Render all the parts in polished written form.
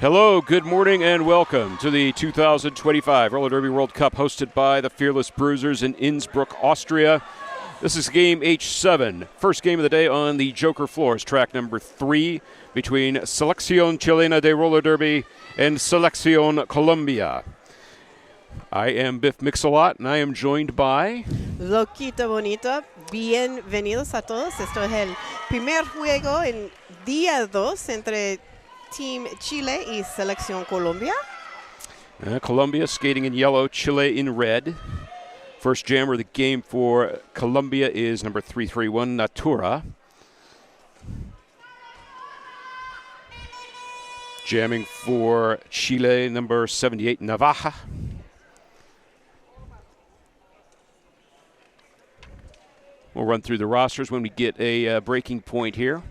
Hello, good morning, and welcome to the 2025 Roller Derby World Cup hosted by the Fearless Bruisers in Innsbruck, Austria. This is game H7, first game of the day on the Joker floors, track number 3 between Selección Chilena de Roller Derby and Selección Colombia. I am Biff Mixalot, and I am joined by... Loquito Bonito, bienvenidos a todos. Esto es el primer juego en día 2 entre Team Chile y Selección Colombia. Colombia skating in yellow, Chile in red. First jammer of the game for Colombia is number 331, Natura. Jamming for Chile, number 78, Navaja. We'll run through the rosters when we get a breaking point here.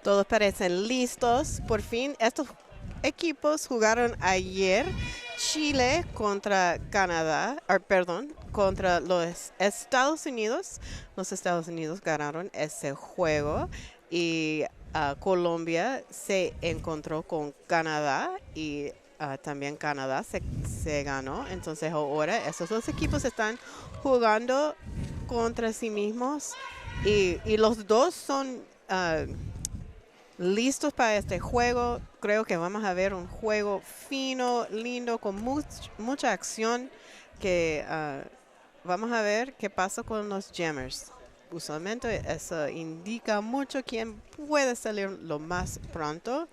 Todos parecen listos. Por fin, estos equipos jugaron ayer. Chile contra Canadá, contra los Estados Unidos. Los Estados Unidos ganaron ese juego y Colombia se encontró con Canadá y también Canadá se ganó. Entonces ahora esos dos equipos están jugando contra sí mismos y los dos son listos para este juego. Creo que vamos a ver un juego fino, lindo, con mucha acción, que vamos a ver qué pasa con los jammers. Usualmente eso indica mucho quién puede salir lo más pronto.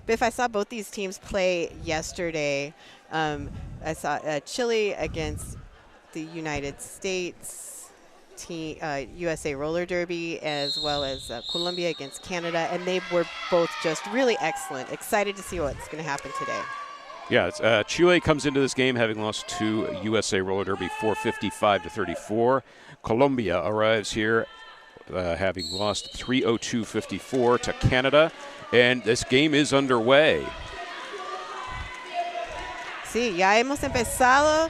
Biff, I saw both these teams play yesterday. I saw Chile against the United States, USA Roller Derby, as well as Colombia against Canada, and they were both just really excellent. Excited to see what's going to happen today. Yeah, Chile comes into this game having lost to USA Roller Derby 455-34. Colombia arrives here having lost 302-54 to Canada, and this game is underway. Sí, ya hemos empezado.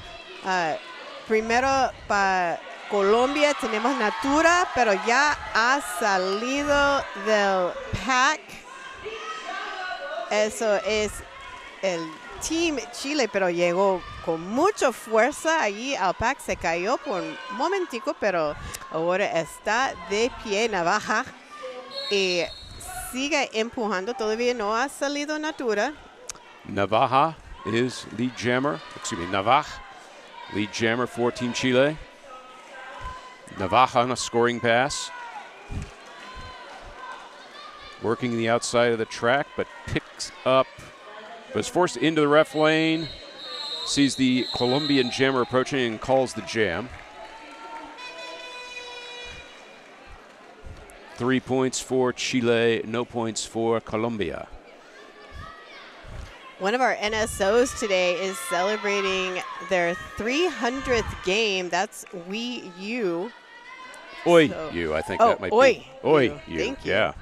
Primero para Colombia tenemos Natura, pero ya ha salido del pack. Eso es el Team Chile, pero llegó con mucha fuerza allí al pack. Se cayó por un momentico, pero ahora está de pie Navaja y sigue empujando. Todavía no ha salido Natura. Navaja is lead jammer. Navaja, lead jammer for Team Chile. Navaja on a scoring pass. Working the outside of the track, but picks up, was forced into the ref lane. Sees the Colombian jammer approaching and calls the jam. 3 points for Chile, no points for Colombia. One of our NSOs today is celebrating their 300th game. That's We You. Oi, so, you, I think that might be. Oi, you. Thank you. Yeah.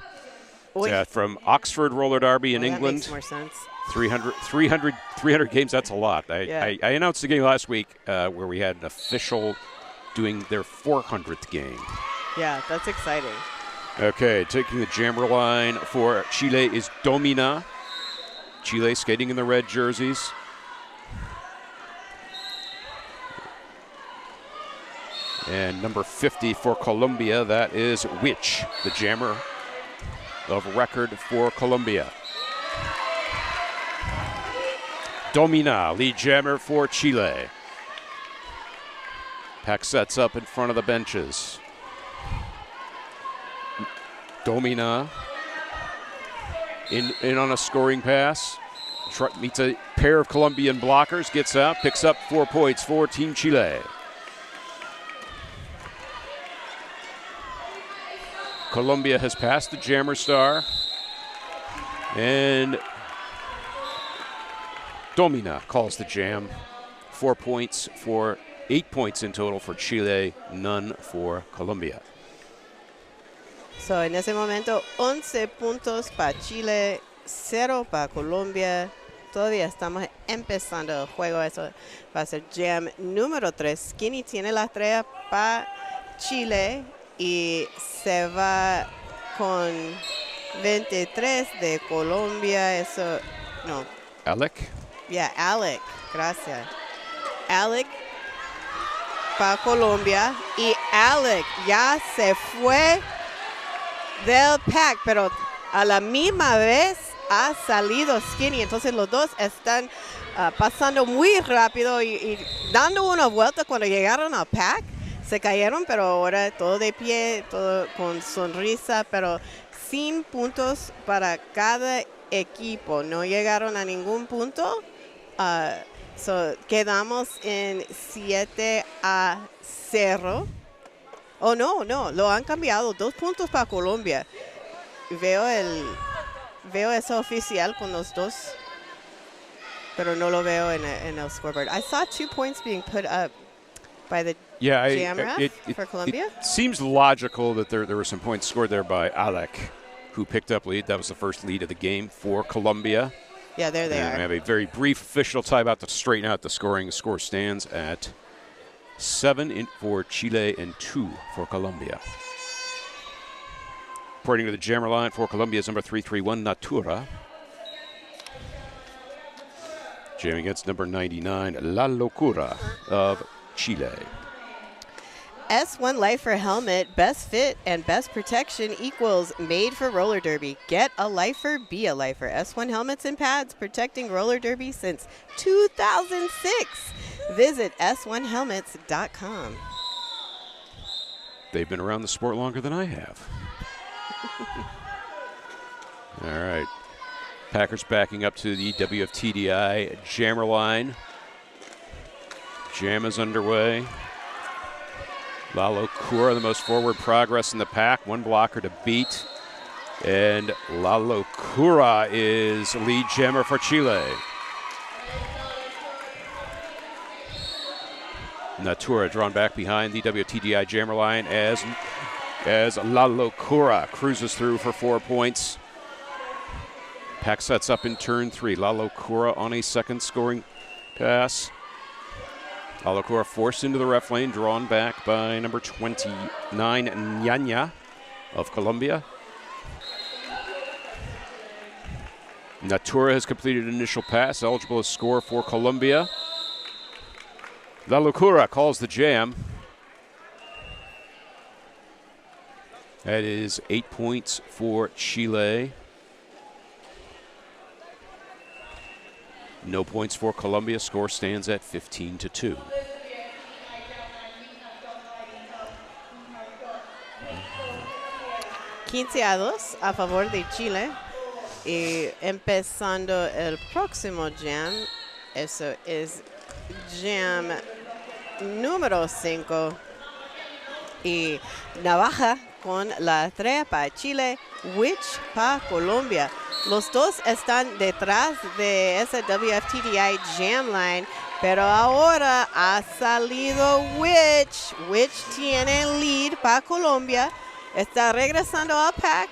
Yeah, from Oxford Roller Derby in England. That makes more sense. 300 games, that's a lot. I announced the game last week where we had an official doing their 400th game. Yeah, that's exciting. Okay, taking the jammer line for Chile is Domina. Chile skating in the red jerseys. And number 50 for Colombia, that is Witch, the jammer of record for Colombia. Domina, lead jammer for Chile. Pack sets up in front of the benches. Domina in on a scoring pass. Meets a pair of Colombian blockers, gets out, picks up 4 points for Team Chile. Colombia has passed the jammer star. And Domina calls the jam. 4 points for 8 points in total for Chile, none for Colombia. So en ese momento 11 puntos para Chile, 0 para Colombia. Todavía estamos empezando el juego. Eso va a ser jam número 3. Skinny tiene la estrella para Chile y se va con 23 de Colombia. Eso, no. Alec. Yeah, Alec. Gracias. Alec para Colombia. Y Alec ya se fue del pack, pero a la misma vez ha salido Skinny. Entonces los dos están pasando muy rápido y dando una vuelta cuando llegaron al pack. Se cayeron, pero ahora todo de pie, todo con sonrisa, pero sin puntos para cada equipo. No llegaron a ningún punto. Quedamos en 7-0. Oh, no, lo han cambiado. 2 puntos para Colombia. Veo eso oficial con los dos, pero no lo veo en el scoreboard. I saw 2 points being put up by the jam ref for Colombia. It seems logical that there were some points scored there by Alec, who picked up lead. That was the first lead of the game for Colombia. Yeah, there they are. We have a very brief official timeout to straighten out the scoring. The score stands at 7 for Chile and 2 for Colombia. Reporting to the jammer line for Colombia's number 331, Natura. Jamming against number 99, La Locura of Chile. S1 Lifer helmet, best fit and best protection equals made for roller derby. Get a lifer, be a lifer. S1 helmets and pads protecting roller derby since 2006. Visit s1helmets.com. They've been around the sport longer than I have. All right. Packers backing up to the WFTDI jammer line. Jam is underway. La Locura, the most forward progress in the pack. 1 blocker to beat. And La Locura is lead jammer for Chile. Natura drawn back behind the WTDI jammer line as La Locura cruises through for 4 points. Pack sets up in turn 3. La Locura on a second scoring pass. La Locura forced into the ref lane, drawn back by number 29, Ñaña of Colombia. Natura has completed initial pass, eligible to score for Colombia. La Locura calls the jam. That is 8 points for Chile. No points for Colombia. Score stands at 15-2. $15 a favor de Chile. Y empezando el próximo jam, eso es jam número 5. Y navaja con la 3 para Chile, Witch para Colombia. Los dos están detrás de esa WFTDI jam line, pero ahora ha salido Witch. Witch tiene lead para Colombia. Está regresando al pack.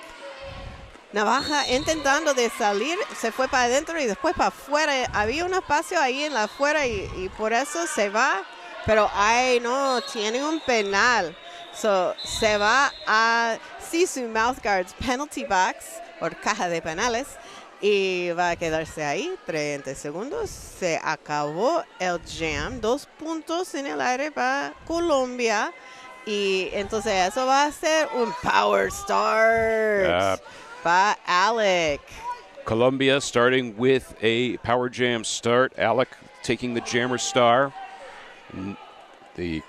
Navaja intentando de salir, se fue para adentro y después para afuera. Había un espacio ahí en la afuera y por eso se va. Pero ay no, tiene un penal. So, se va a Sisu Mouth Guard's penalty box o caja de penales y va a quedarse ahí 30 segundos. Se acabó el jam. 2 puntos en el aire para Colombia. Y entonces eso va a ser un power start para Alec. Colombia starting with a power jam start. Alec taking the jammer star. The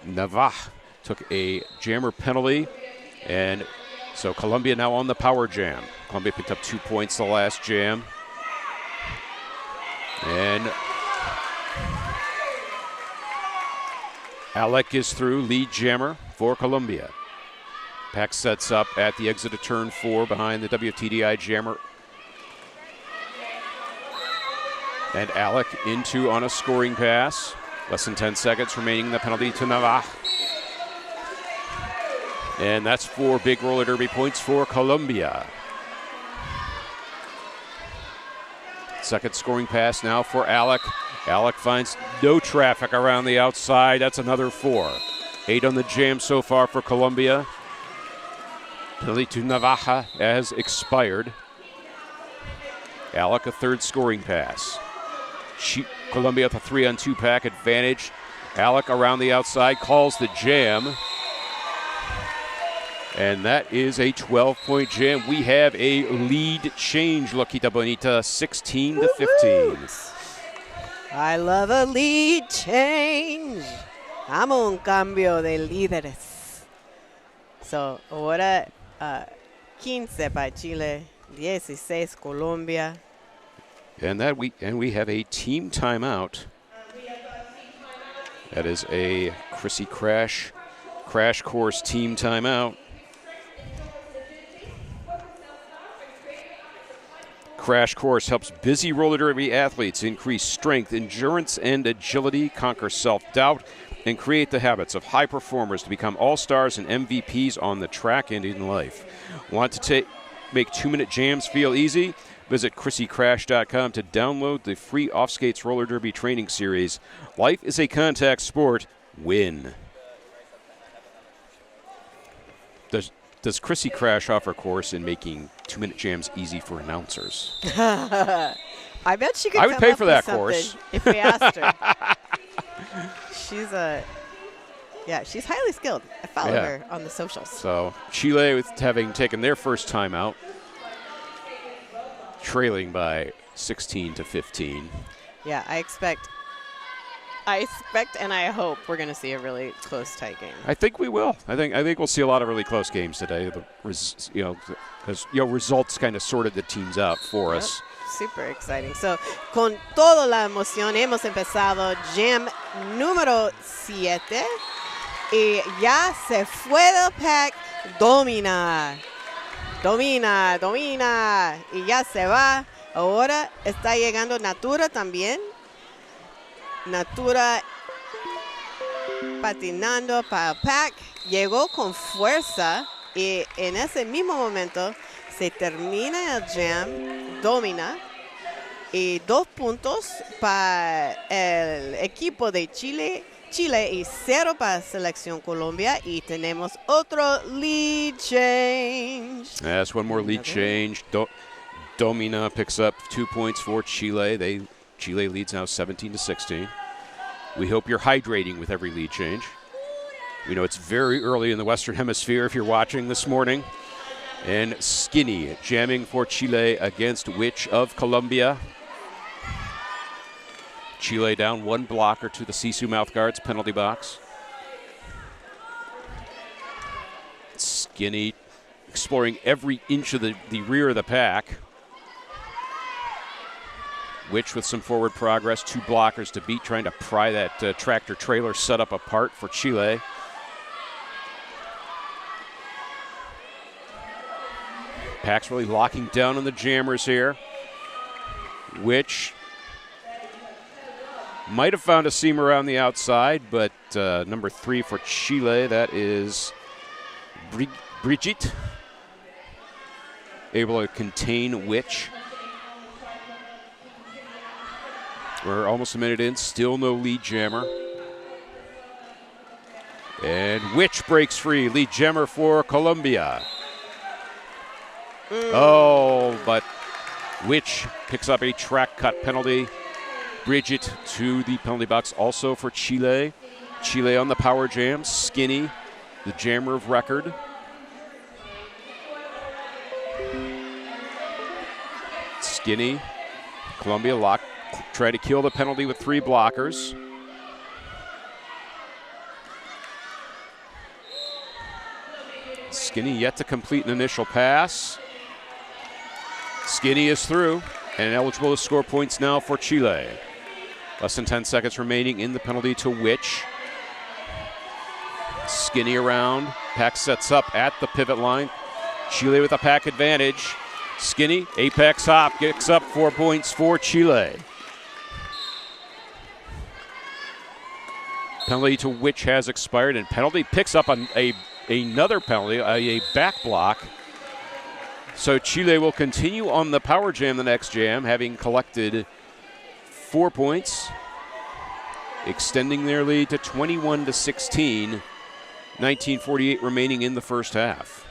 Navaja took a jammer penalty, and so Colombia now on the power jam. Colombia picked up 2 points the last jam. And Alec is through, lead jammer for Colombia. Pack sets up at the exit of turn 4 behind the WTDI jammer. And Alec into on a scoring pass. Less than 10 seconds remaining, the penalty to Navaja. And that's 4 big roller derby points for Colombia. Second scoring pass now for Alec. Alec finds no traffic around the outside. That's another 4. 8 on the jam so far for Colombia. Penalty to Navaja has expired. Alec, a third scoring pass. Colombia with a 3-on-2 pack advantage. Alec around the outside calls the jam. And that is a 12-point jam. We have a lead change, Loquita Bonita, 16 to 15. I love a lead change. Amo un cambio de líderes. So, ahora 15 para Chile, 16 Colombia. And we have a team timeout. That is a Chrissy Crash Course team timeout. Crash Course helps busy roller derby athletes increase strength, endurance, and agility, conquer self-doubt, and create the habits of high performers to become all-stars and MVPs on the track and in life. Want to make 2-minute jams feel easy? Visit ChrissyCrash.com to download the free Off Skates Roller Derby training series. Life is a contact sport. Win. Does Chrissy Crash offer a course in making 2-minute jams easy for announcers? I bet she could. I would pay for that course if we asked her. She's highly skilled. I follow her on the socials. So Chile, with having taken their first timeout, trailing by 16 to 15. Yeah, I expect and I hope we're going to see a really close, tight game. I think we will. I think we'll see a lot of really close games today. Because results kind of sorted the teams out for us. Super exciting. So, con toda la emoción hemos empezado jam número 7 y ya se fue del pack. Domina y ya se va. Ahora está llegando Natura también. Natura patinando para el pack. Llegó con fuerza y en ese mismo momento se termina el jam. Domina. Y 2 puntos para el equipo de Chile y 0 para Selección Colombia. Y tenemos otro lead change. That's one more lead change. Domina picks up 2 points for Chile. Chile leads now 17 to 16. We hope you're hydrating with every lead change. We know it's very early in the Western Hemisphere if you're watching this morning. And Skinny jamming for Chile against Witch of Colombia. Chile down 1 blocker to the Sisu mouthguards penalty box. Skinny exploring every inch of the rear of the pack. Witch with some forward progress, 2 blockers to beat, trying to pry that tractor trailer setup apart for Chile. Pack's really locking down on the jammers here. Witch might have found a seam around the outside, but number 3 for Chile, that is Brigitte, able to contain Witch. We're almost a minute in, still no lead jammer. And Witch breaks free, lead jammer for Colombia. Oh, but Witch picks up a track cut penalty. Brigitte to the penalty box also for Chile. Chile on the power jam. Skinny, the jammer of record. Skinny, Colombia lock, try to kill the penalty with 3 blockers. Skinny yet to complete an initial pass. Skinny is through and eligible to score points now for Chile. Less than 10 seconds remaining in the penalty to Witch. Skinny around. Pack sets up at the pivot line. Chile with a pack advantage. Skinny, apex hop, gets up 4 points for Chile. Penalty to Witch has expired, and penalty picks up another penalty, a back block. So Chile will continue on the power jam the next jam, having collected 4 points, extending their lead to 21 to 16. 19:48 remaining in the first half.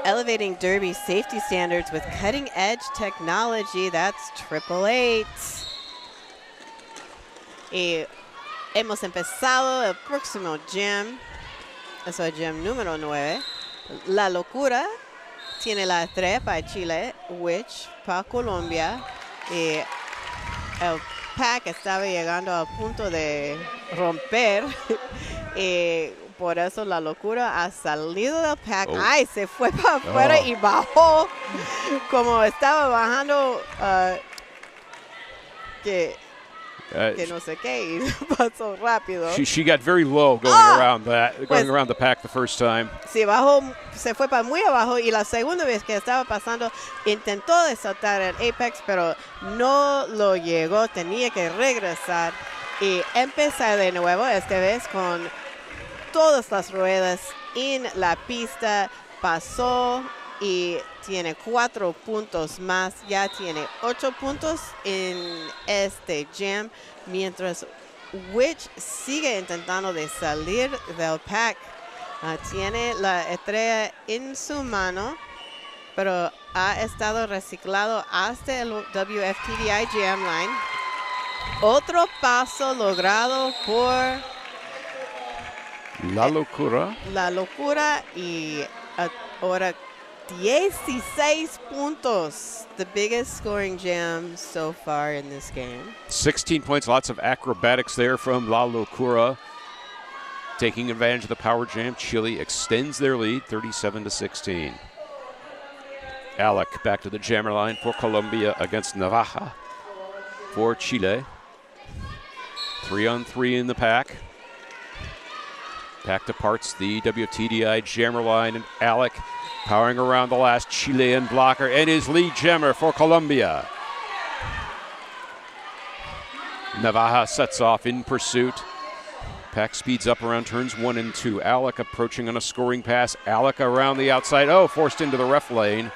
elevating derby safety standards with cutting-edge technology. That's 888. Y hemos empezado el próximo jam. Eso es jam número 9. La locura tiene la estrella para Chile, Witch para Colombia. Y el pack estaba llegando al punto de romper. Y por eso la locura ha salido del pack. Oh. ¡Ay! Se fue para afuera y bajó. Como estaba bajando, que no sé qué, y pasó rápido. She got very low going around the pack the first time. Sí, bajó, se fue para muy abajo y la segunda vez que estaba pasando intentó de saltar el apex, pero no lo llegó, tenía que regresar y empezar de nuevo, esta vez con todas las ruedas en la pista. Pasó y tiene 4 puntos más, ya tiene 8 puntos en este jam, mientras Witch sigue intentando de salir del pack. Tiene la estrella en su mano, pero ha estado reciclado hasta el WFTDI Jam Line. Otro paso logrado por La locura. La locura y ahora 16 puntos. The biggest scoring jam so far in this game. 16 points, lots of acrobatics there from La Locura. Taking advantage of the power jam, Chile extends their lead 37-16. Alec back to the jammer line for Colombia against Navaja for Chile. 3-on-3 in the pack. Packed apart the WTDI jammer line, and Alec powering around the last Chilean blocker and his lead jammer for Colombia. Navaja sets off in pursuit. Pack speeds up around turns 1 and 2. Alec approaching on a scoring pass. Alec around the outside. Oh, forced into the ref lane.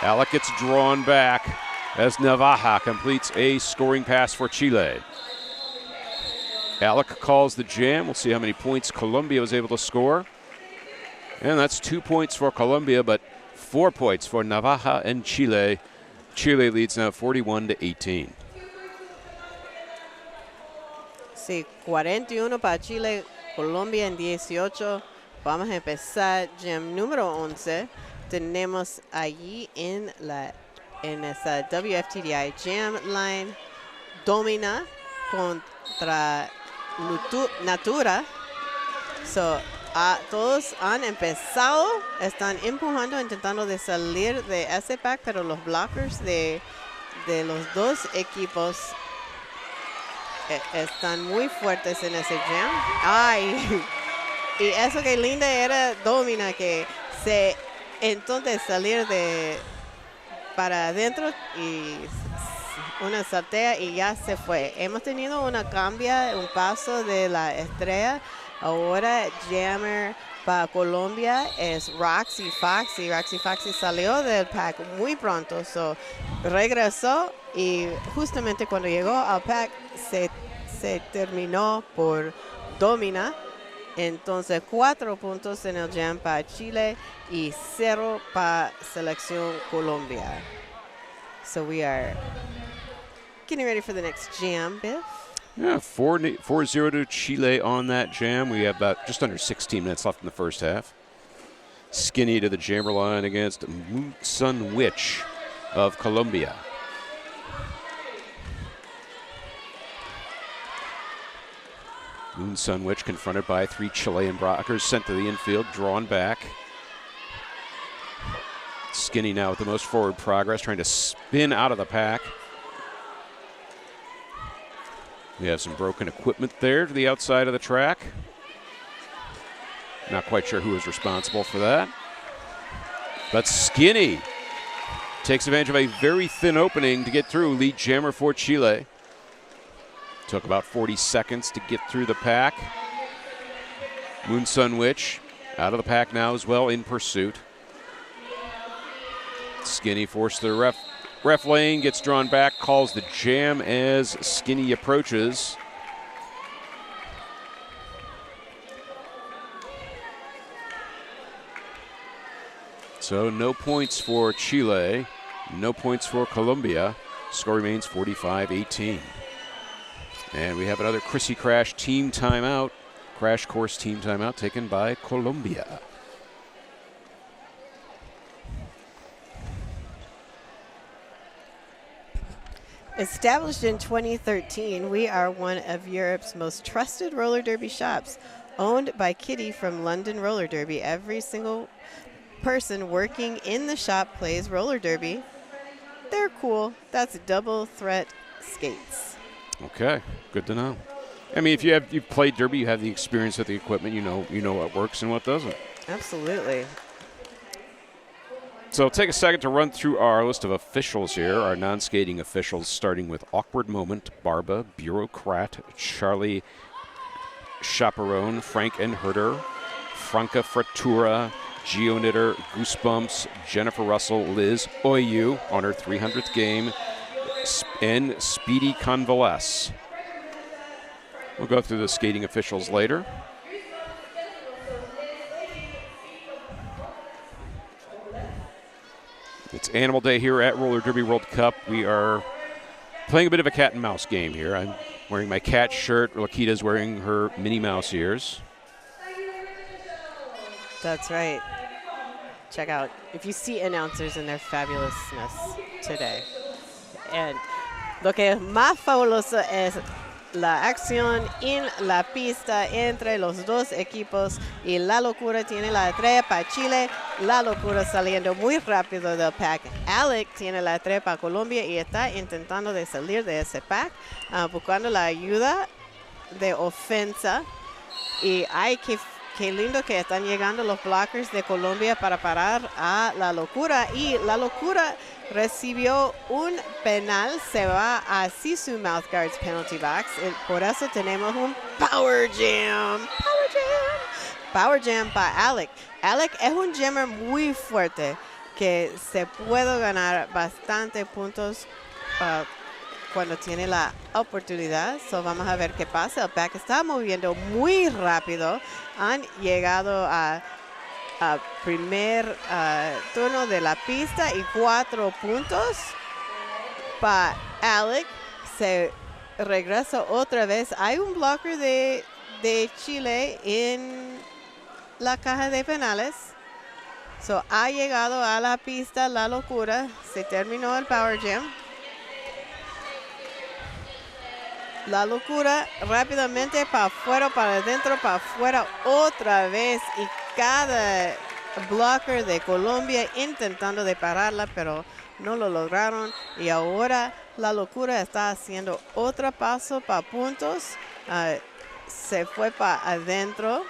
Alec gets drawn back as Navaja completes a scoring pass for Chile. Alec calls the jam. We'll see how many points Colombia was able to score. And that's 2 points for Colombia, but 4 points for Navaja and Chile. Chile leads now 41-18. Sí, 41 para Chile, Colombia en 18. Vamos a empezar jam número 11. Tenemos allí en esa WFTDI Jam Line Domina contra Natura. So, todos han empezado, están empujando, intentando de salir de ese pack, pero los blockers de los dos equipos están muy fuertes en ese jam. ¡Ay! Y eso que linda era Domina, que se entonces salir para adentro y una saltea y ya se fue. Hemos tenido un paso de la estrella. Ahora jammer para Colombia es Roxy Foxy. Roxy Foxy salió del pack muy pronto, so regresó y justamente cuando llegó al pack se terminó por Domina. Entonces 4 puntos en el jam para Chile y 0 para Selección Colombia. So we are getting ready for the next jam, Biff. Yeah, 4-0 to Chile on that jam. We have about just under 16 minutes left in the first half. Skinny to the jammer line against Sun Witch of Colombia. Moon Sun Witch confronted by 3 Chilean blockers, sent to the infield, drawn back. Skinny now with the most forward progress, trying to spin out of the pack. We have some broken equipment there to the outside of the track. Not quite sure who is responsible for that. But Skinny takes advantage of a very thin opening to get through. Lead jammer for Chile. Took about 40 seconds to get through the pack. Moon Sun Witch out of the pack now as well, in pursuit. Skinny forced the ref lane, gets drawn back, calls the jam as Skinny approaches. So no points for Chile, no points for Colombia. Score remains 45-18. And we have another Chrissy Crash team timeout, crash course team timeout taken by Colombia. Established in 2013, we are one of Europe's most trusted roller derby shops, owned by Kitty from London Roller Derby. Every single person working in the shop plays roller derby. They're cool. That's double threat skates. Okay, good to know. I mean, if you've played derby, you have the experience with the equipment. You know what works and what doesn't. Absolutely. So take a second to run through our list of officials here, our non-skating officials, starting with Awkward Moment, Barba, Bureaucrat, Charlie Chaperone, Frank and Herder, Franca Frattura, Geoknitter, Goosebumps, Jennifer Russell, Liz Oyu on her 300th game, and Speedy Convalesce. We'll go through the skating officials later. It's Animal Day here at Roller Derby World Cup. We are playing a bit of a cat and mouse game here. I'm wearing my cat shirt. Lakita's wearing her Minnie Mouse ears. That's right. Check out if you see announcers in their fabulousness today. And lo que es más fabuloso es la acción en la pista entre los dos equipos, y La Locura tiene la estrella para Chile. La Locura saliendo muy rápido del pack. Alec tiene la estrella para Colombia y está intentando de salir de ese pack, buscando la ayuda de ofensa. Y ay, qué lindo que están llegando los blockers de Colombia para parar a La Locura. Y La Locura recibió un penal, se va a Sisu Mouth Guards penalty box. Por eso tenemos un Power Jam. Power Jam para Alec. Alec es un jammer muy fuerte que se puede ganar bastante puntos cuando tiene la oportunidad. So vamos a ver qué pasa. El pack está moviendo muy rápido. Han llegado a primer turno de la pista y 4 puntos para Alec. Se regresa otra vez. Hay un blocker de Chile en la caja de penales. So ha llegado a la pista La Locura. Se terminó el Power Jam. La Locura rápidamente para afuera, para adentro, para afuera otra vez. Y cada blocker de Colombia intentando de pararla, pero no lo lograron. Y ahora La Locura está haciendo otro paso para puntos. Se fue para adentro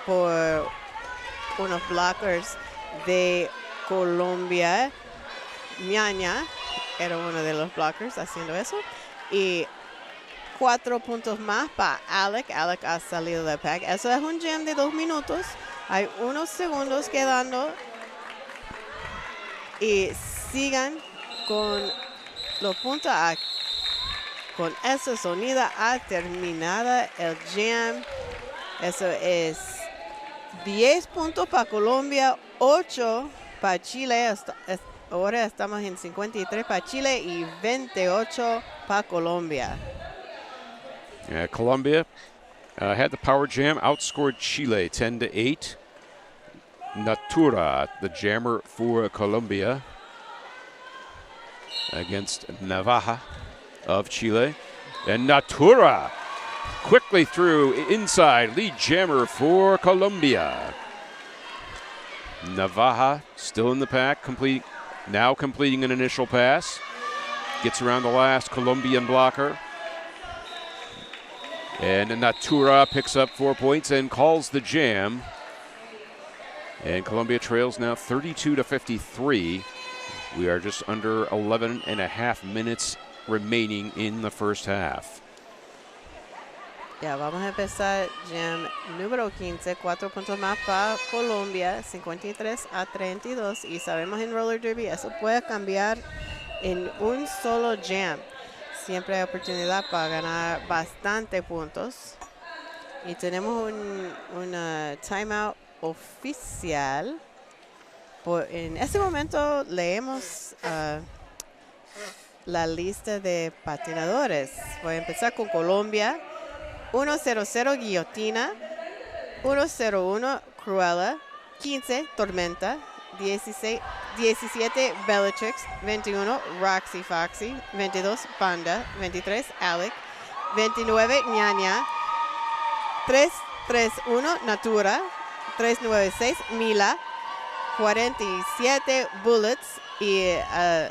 por unos blockers de Colombia. Ñaña era uno de los blockers haciendo eso. Y 4 puntos más para Alec. Alec ha salido del pack. Eso es un jam de 2 minutos. Hay unos segundos quedando. Y sigan con los puntos. Con ese sonido ha terminado el jam. Eso es 10 puntos para Colombia, 8 para Chile. Ahora estamos en 53 para Chile y 28 para Colombia. Yeah, Colombia had the Power Jam, outscored Chile 10-8. Natura, the jammer for Colombia, against Navaja of Chile. And Natura quickly through inside, lead jammer for Colombia. Navaja still in the pack, now completing an initial pass. Gets around the last Colombian blocker. And Natura picks up 4 points and calls the jam. And Colombia trails now 32-53. We are just under 11 and a half minutes remaining in the first half. Ya, vamos a empezar jam número 15, 4 puntos más para Colombia, 53-32. Y sabemos en Roller Derby eso puede cambiar en un solo jam. Siempre hay oportunidad para ganar bastante puntos. Y tenemos un timeout oficial. En este momento leemos la lista de patinadores. Voy a empezar con Colombia. 100 Guillotina. 101 Cruella. 15 Tormenta. 17 Bellatrix. 21 Roxy Foxy. 22 Panda. 23 Alec. 29 Ñaña. 331 Natura. 396 Mila. 47 Bullets y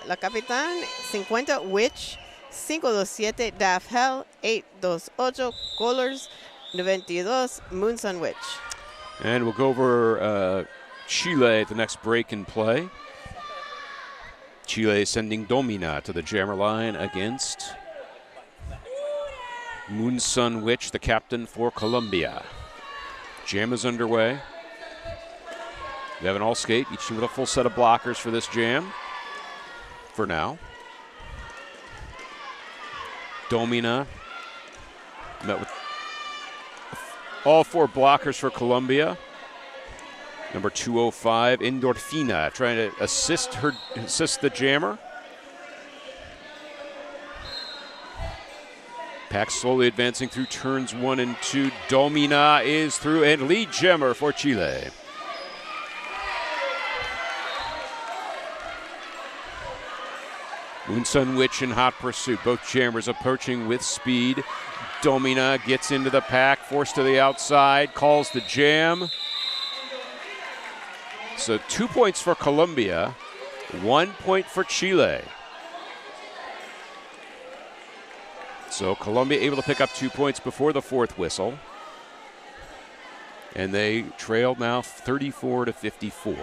la capitán 50 Witch, 527 Daft Hell, 828 Colors, 92 Moonsun Witch. And we'll go over Chile at the next break in play. Chile sending Domina to the jammer line against Moonsun Witch, the captain for Colombia. Jam is underway. We have an all skate, each team with a full set of blockers for this jam. For now. Domina met with all 4 blockers for Colombia. Number 205, Endorfina, trying to assist the jammer. Pack slowly advancing through turns 1 and 2. Domina is through and lead jammer for Chile. Moonsun Witch in hot pursuit. Both jammers approaching with speed. Domina gets into the pack, forced to the outside, calls the jam. So 2 points for Colombia, 1 point for Chile. So Colombia able to pick up 2 points before the 4th whistle. And they trail now 34-54.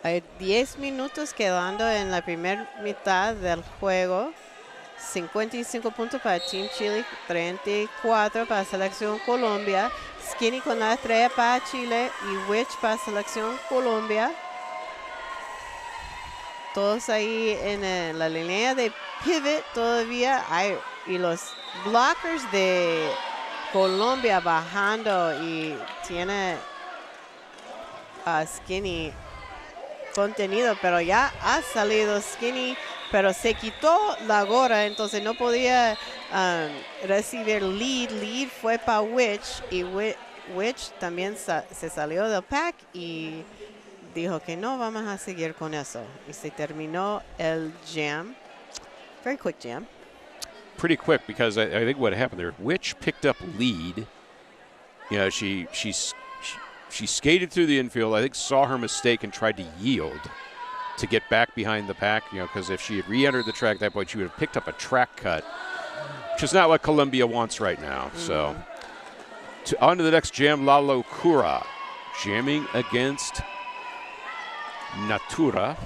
Hay 10 minutos quedando en la primera mitad del juego. 55 puntos para Team Chile, 34 para Selección Colombia. Skinny con la estrella para Chile y Witch para Selección Colombia. Todos ahí en la línea de pivot todavía hay. Y los blockers de Colombia bajando y tiene a Skinny contenido, pero ya ha salido Skinny, pero se quitó la gorra, entonces no podía recibir lead. Lead fue para Witch y Witch también se salió del pack y dijo que no vamos a seguir con eso. Y se terminó el jam. Very quick jam. Pretty quick because I think what happened there, Witch picked up lead. You know, she skated through the infield, I think saw her mistake and tried to yield to get back behind the pack, you know, because if she had re-entered the track at that point, she would have picked up a track cut, which is not what Colombia wants right now. So on to the next jam, La Locura, jamming against Natura.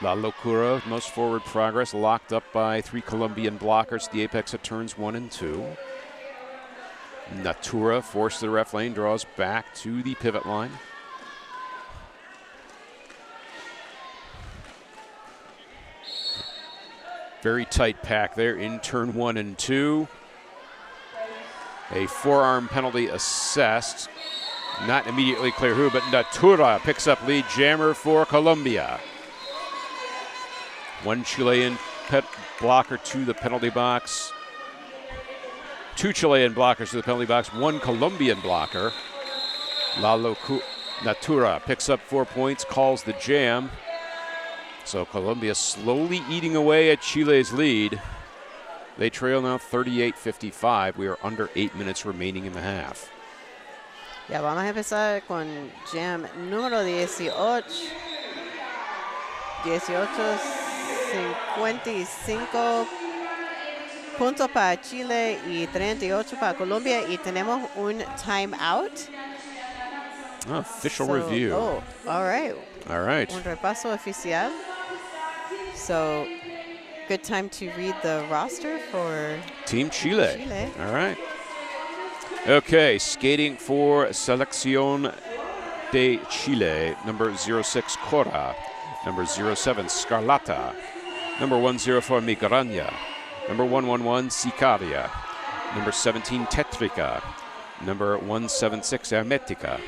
La Locura, most forward progress, locked up by 3 Colombian blockers at the apex of turns 1 and 2. Natura forced to the ref lane, draws back to the pivot line. Very tight pack there in turn 1 and 2. A forearm penalty assessed. Not immediately clear who, but Natura picks up lead jammer for Colombia. 1 Chilean blocker to the penalty box. 2 Chilean blockers to the penalty box. 1 Colombian blocker. Natura picks up 4 points, calls the jam. So Colombia slowly eating away at Chile's lead. They trail now 38-55. We are under 8 minutes remaining in the half. Ya vamos a empezar con jam número 18. 55 puntos para Chile y 38 para Colombia y tenemos un timeout. Official review. Oh, all right. All right. Un repaso oficial. So, good time to read the roster for Team Chile. All right. Okay, skating for Selección de Chile, number 06 Cora, number 07 Scarlata, number 104 Migraña, Number 111, Sicaria. Number 17, Tetrica. Number 176, Hermetica.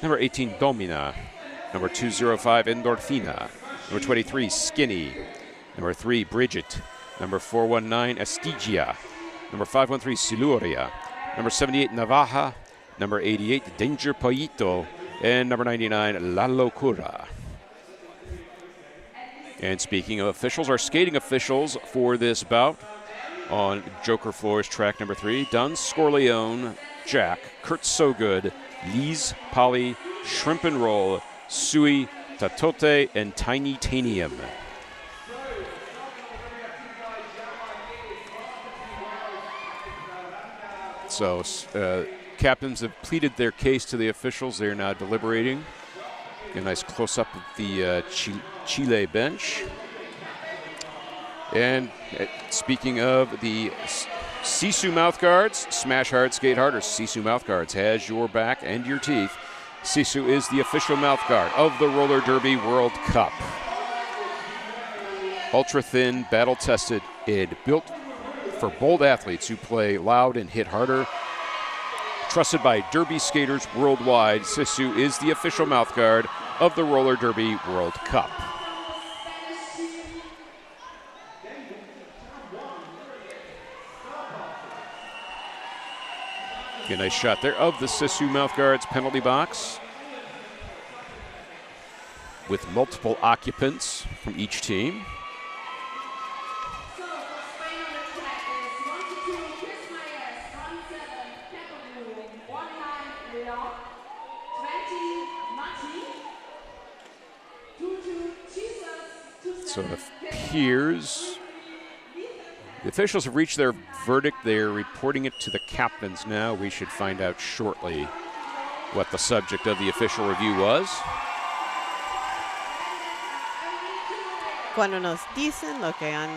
Number 18, Domina. Number 205, Endorfina. Number 23, Skinny. Number 3, Bridget. Number 419, Estigia. Number 513, Siluria. Number 78, Navaja. Number 88, Danger Pollito. And number 99, La Locura. And speaking of officials, our skating officials for this bout on Joker Floors track number 3, Don Scorleone, Jack, Kurt Sogood, Lise, Polly, Shrimp and Roll, Sui, Tatote, and Tiny Tanium. So captains have pleaded their case to the officials. They are now deliberating. A nice close-up of the Chile bench. And speaking of the Sisu mouthguards, smash hard, skate hard, or Sisu mouthguards has your back and your teeth. Sisu is the official mouthguard of the Roller Derby World Cup. Ultra-thin, battle-tested, and built for bold athletes who play loud and hit harder. Trusted by derby skaters worldwide, Sisu is the official mouthguard of the Roller Derby World Cup. A nice shot there of the Sisu mouthguards penalty box with multiple occupants from each team. So it appears the officials have reached their verdict. They're reporting it to the captains now. We should find out shortly what the subject of the official review was. Cuando nos dicen lo que han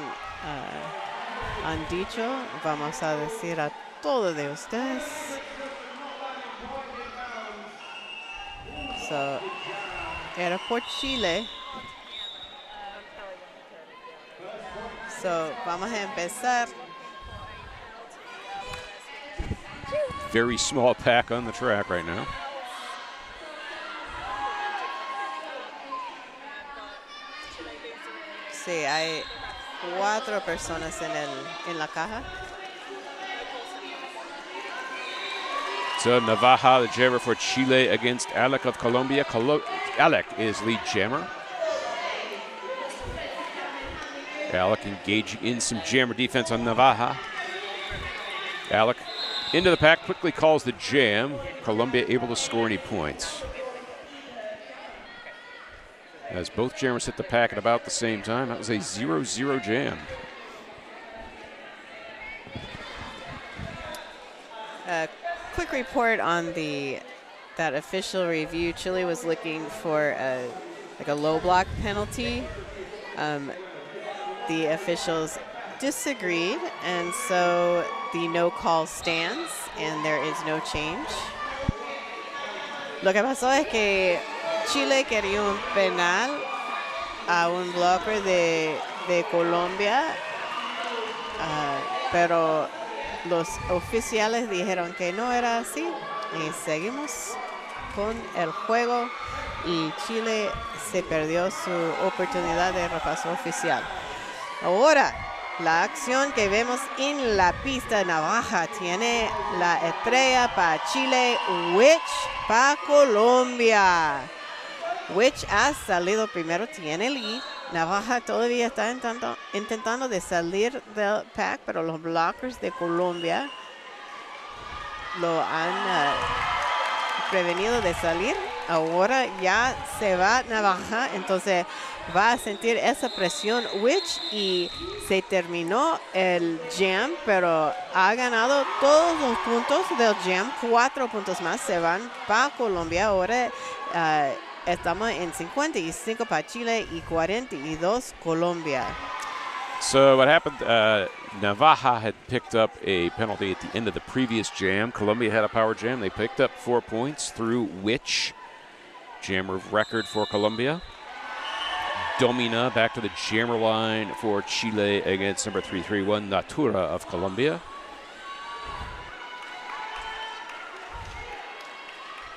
dicho, vamos a decir a todos de ustedes. So, era por Chile. So, vamos a empezar. Very small pack on the track right now. Sí, hay 4 personas en la caja. So Navaja, the jammer for Chile against Alec of Colombia. Alec is lead jammer. Alec engaging in some jammer defense on Navaja. Alec into the pack, quickly calls the jam. Colombia able to score any points. As both jammers hit the pack at about the same time, that was a 0-0 jam. Quick report on that official review. Chile was looking for a low block penalty. The officials disagreed, and so the no call stands, and there is no change. Lo que pasó es que Chile quería un penal a un blocker de Colombia, pero los oficiales dijeron que no era así, y seguimos con el juego, y Chile se perdió su oportunidad de repaso oficial. Ahora, la acción que vemos en la pista, Navaja tiene la estrella para Chile, Witch para Colombia. Witch ha salido primero, tiene lead. Navaja todavía está intentando de salir del pack, pero los blockers de Colombia lo han prevenido de salir. Ahora ya se va Navaja, entonces va a sentir esa presión Witch, y se terminó el jam, pero ha ganado todos los puntos del jam. 4 puntos más se van para Colombia. Ahora estamos en 55 para Chile y 42 Colombia. So what happened, Navaja had picked up a penalty at the end of the previous jam. Colombia had a power jam. They picked up 4 points through Witch, jammer of record for Colombia. Domina back to the jammer line for Chile against number 331, Natura of Colombia.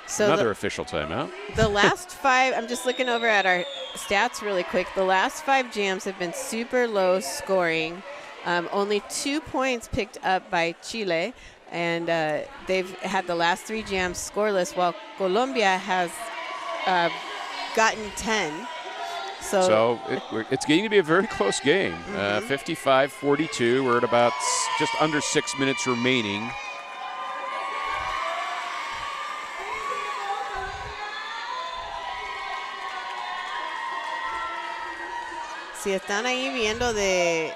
So another official timeout. The last 5, I'm just looking over at our stats really quick. The last 5 jams have been super low scoring. Only 2 points picked up by Chile, and they've had the last 3 jams scoreless, while Colombia has gotten 10. So it's getting to be a very close game. 55-42. We're at about just under 6 minutes remaining. Si están ahí viendo de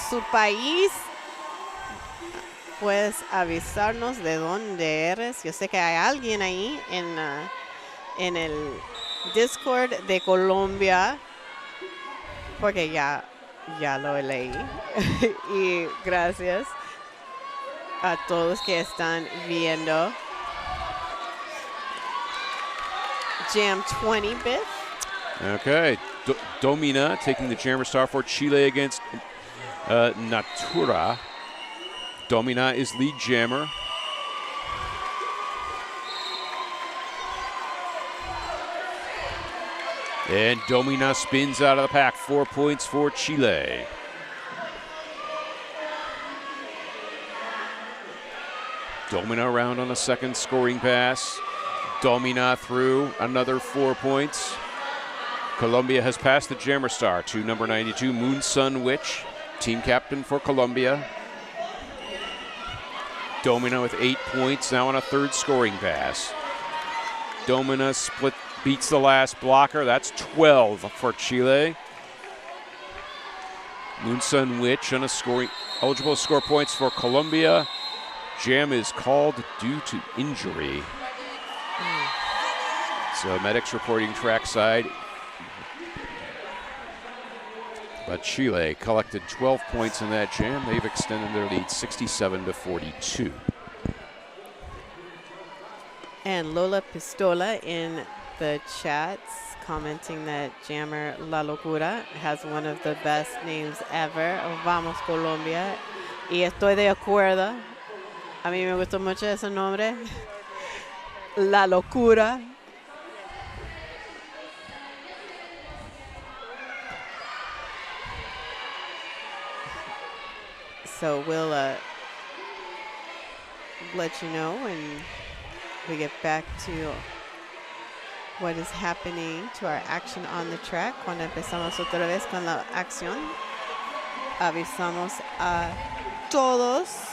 su país, puedes avisarnos de dónde eres. Yo sé que hay alguien ahí en el Discord de Colombia, porque ya lo leí. Y gracias a todos que están viendo. Jam 20, Biff. Okay, Domina taking the jammer star for Chile against Natura. Domina is lead jammer. And Domina spins out of the pack. 4 points for Chile. Domina around on a second scoring pass. Domina through another 4 points. Colombia has passed the jammer star to number 92, Moon Sun Witch, team captain for Colombia. Domina with 8 points, now on a third scoring pass. Domina beats the last blocker. That's 12 for Chile. Moon Sun Witch on a eligible to score points for Colombia. Jam is called due to injury. So medics reporting trackside. But Chile collected 12 points in that jam. They've extended their lead 67-42. And Lola Pistola in the chats commenting that jammer La Locura has one of the best names ever. Vamos Colombia. Y estoy de acuerdo. A mí me gustó mucho ese nombre. La Locura. So we'll let you know when we get back to what is happening to our action on the track. Cuando empezamos otra vez con la acción, avisamos a todos.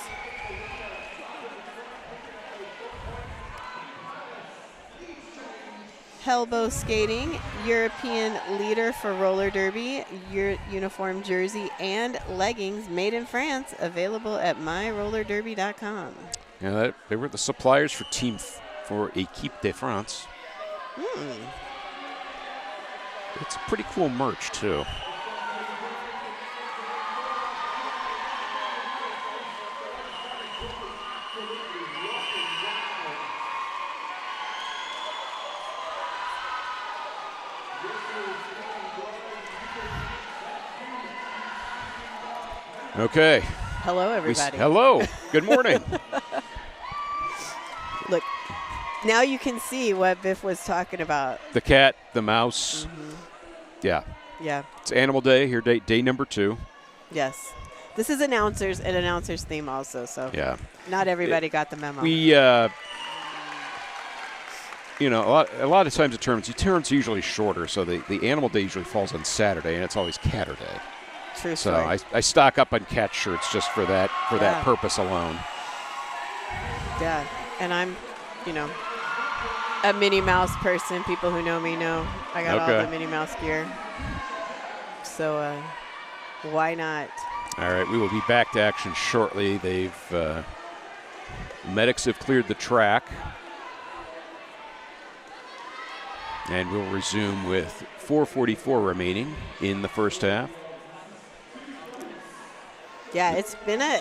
Hellbow Skating, European leader for roller derby, uniform jersey and leggings made in France, available at myrollerderby.com. Yeah, they were the suppliers for Équipe de France. It's pretty cool merch too. Okay. Hello, everybody. Hello. Good morning. Look, now you can see what Biff was talking about. The cat, the mouse. Yeah. Yeah. It's Animal Day here, day number 2. Yes. This is announcers and announcers theme also, so yeah. Not everybody got the memo. We, a lot of times the tournament's usually shorter, so the Animal Day usually falls on Saturday, and it's always Catter Day. True so story. I stock up on cat shirts just for that purpose alone. Yeah, and I'm, a Minnie Mouse person. People who know me know I got all the Minnie Mouse gear. So why not? All right, we will be back to action shortly. Medics have cleared the track. And we'll resume with 4:44 remaining in the first half. Yeah, it's been a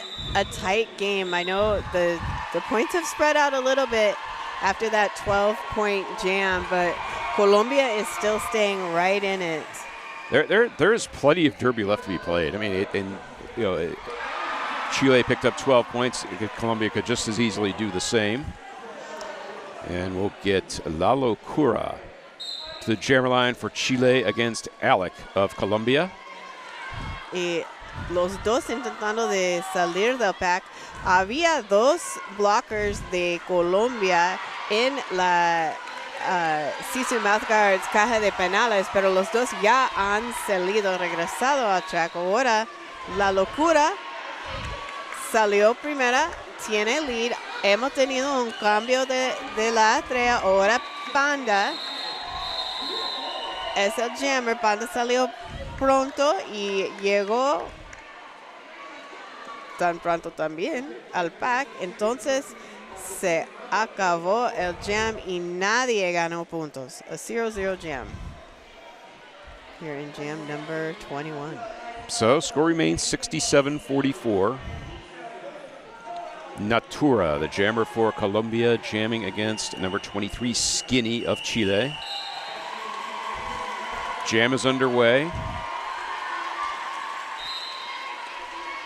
tight game. I know the points have spread out a little bit after that 12-point jam, but Colombia is still staying right in it. There is plenty of derby left to be played. I mean, Chile picked up 12 points. Colombia could just as easily do the same. And we'll get La Locura to the jammer line for Chile against Alec of Colombia. Y los dos intentando de salir del pack. Había dos blockers de Colombia en la Sisu Mouthguards caja de penales, pero los dos ya han salido, regresado al track. Ahora La Locura salió primera, tiene lead. Hemos tenido un cambio de la estrella. Ahora Panda es el jammer. Panda salió pronto y llegó tan pronto también al pack. Entonces se acabó el jam y nadie ganó puntos. A 0-0 jam. Here in jam number 21. So score remains 67-44. Natura, the jammer for Colombia, jamming against number 23, Skinny of Chile. Jam is underway.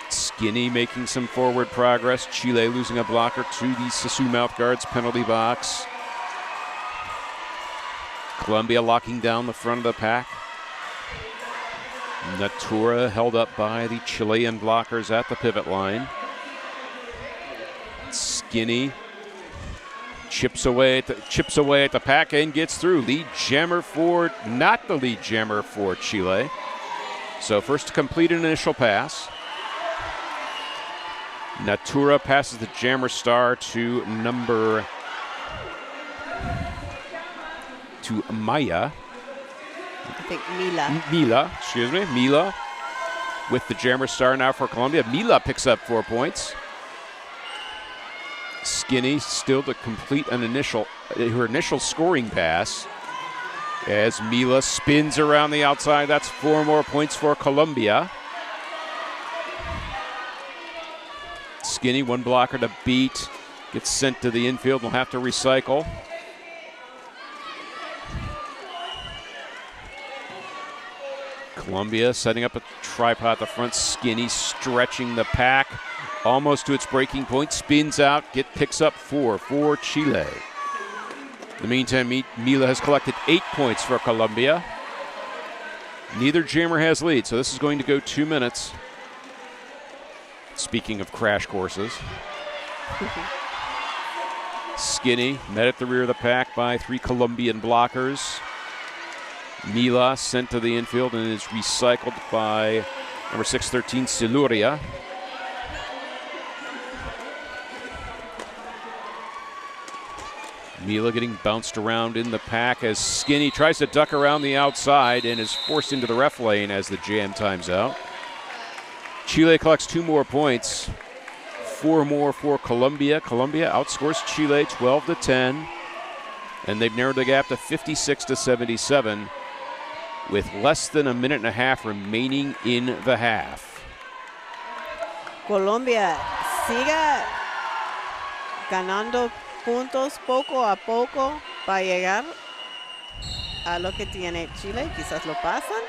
Skinny making some forward progress. Chile losing a blocker to the Sisu Mouthguards penalty box. Colombia locking down the front of the pack. Natura held up by the Chilean blockers at the pivot line. Skinny chips away at the pack and gets through. Lead jammer for, not the lead jammer for Chile. So first to complete an initial pass. Natura passes the jammer star to Maya. I think Mila. Mila with the jammer star now for Colombia. Mila picks up 4 points. Skinny still to complete her initial scoring pass as Mila spins around the outside. That's 4 more points for Colombia. Skinny, one blocker to beat, gets sent to the infield. We'll have to recycle. Colombia setting up a tripod at the front. Skinny stretching the pack almost to its breaking point. Spins out, picks up 4 for Chile. In the meantime, Mila has collected 8 points for Colombia. Neither jammer has lead, so this is going to go 2 minutes. Speaking of crash courses. Skinny met at the rear of the pack by 3 Colombian blockers. Mila sent to the infield and is recycled by number 613, Siluria. Mila getting bounced around in the pack as Skinny tries to duck around the outside and is forced into the ref lane as the jam times out. Chile collects 2 more points, 4 more for Colombia. Colombia outscores Chile 12-10, and they've narrowed the gap to 56-77 with less than a minute and a half remaining in the half. Colombia siga ganando puntos poco a poco para llegar a lo que tiene Chile. Quizás lo pasan.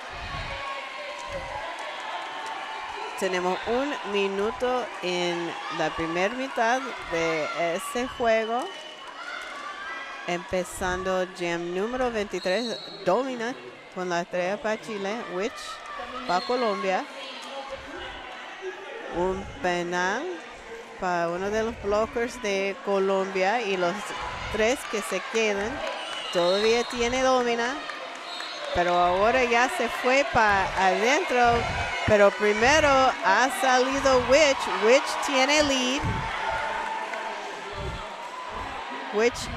Tenemos 1 minuto en la primera mitad de ese juego. Empezando jam número 23, domina con la estrella para Chile, which para Colombia. Un penal para uno de los blockers de Colombia y los 3 que se quedan. Todavía tiene domina, pero ahora ya se fue para adentro. Pero primero ha salido Witch tiene lead. Witch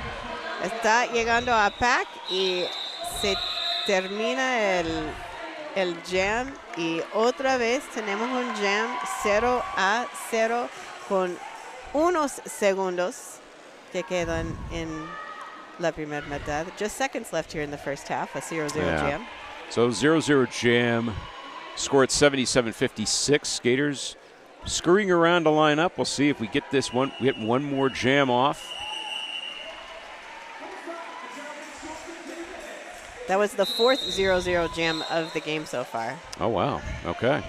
está llegando a pack y se termina el jam. Y otra vez tenemos un jam 0-0 con unos segundos que quedan en la primera mitad. Just seconds left here in the first half, a 0-0 jam. So 0-0 jam. Score at 77-56. Skaters scurrying around to line up. We'll see if we get one more jam off. That was the fourth 0-0 jam of the game so far. Oh, wow. Okay.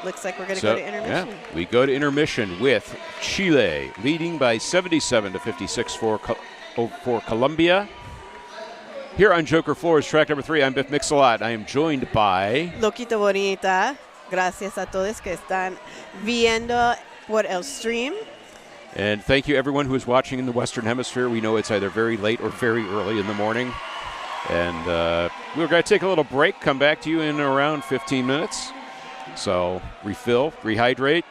Looks like we're going to go to intermission. Yeah, we go to intermission with Chile leading by 77-56 for Colombia. Here on Joker Floors, track number 3, I'm Biff Mixalot. I am joined by... Loquito Bonita. Gracias a todos que están viendo por el stream. And thank you everyone who is watching in the Western Hemisphere. We know it's either very late or very early in the morning. And we're going to take a little break, come back to you in around 15 minutes. So refill, rehydrate,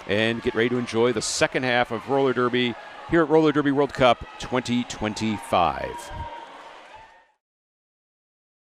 and get ready to enjoy the second half of roller derby here at Roller Derby World Cup 2025.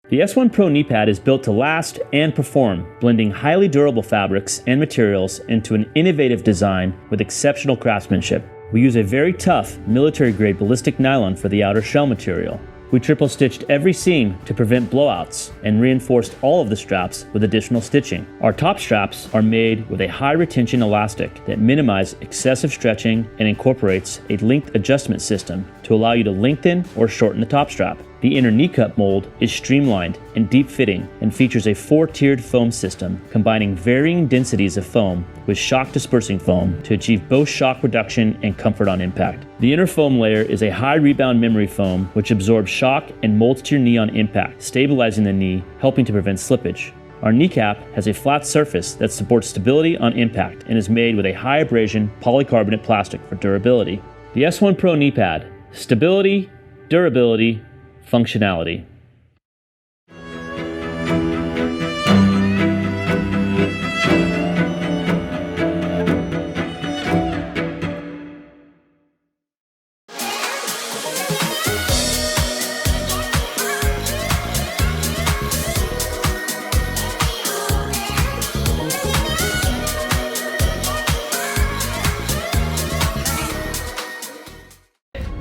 The S1 Pro knee pad is built to last and perform, blending highly durable fabrics and materials into an innovative design with exceptional craftsmanship. We use a very tough, military-grade ballistic nylon for the outer shell material. We triple-stitched every seam to prevent blowouts and reinforced all of the straps with additional stitching. Our top straps are made with a high-retention elastic that minimizes excessive stretching and incorporates a length adjustment system to allow you to lengthen or shorten the top strap. The inner knee cup mold is streamlined and deep-fitting and features a 4-tiered foam system combining varying densities of foam with shock-dispersing foam to achieve both shock reduction and comfort on impact. The inner foam layer is a high-rebound memory foam which absorbs shock and molds to your knee on impact, stabilizing the knee, helping to prevent slippage. Our kneecap has a flat surface that supports stability on impact and is made with a high abrasion polycarbonate plastic for durability. The S1 Pro knee pad: stability, durability, functionality.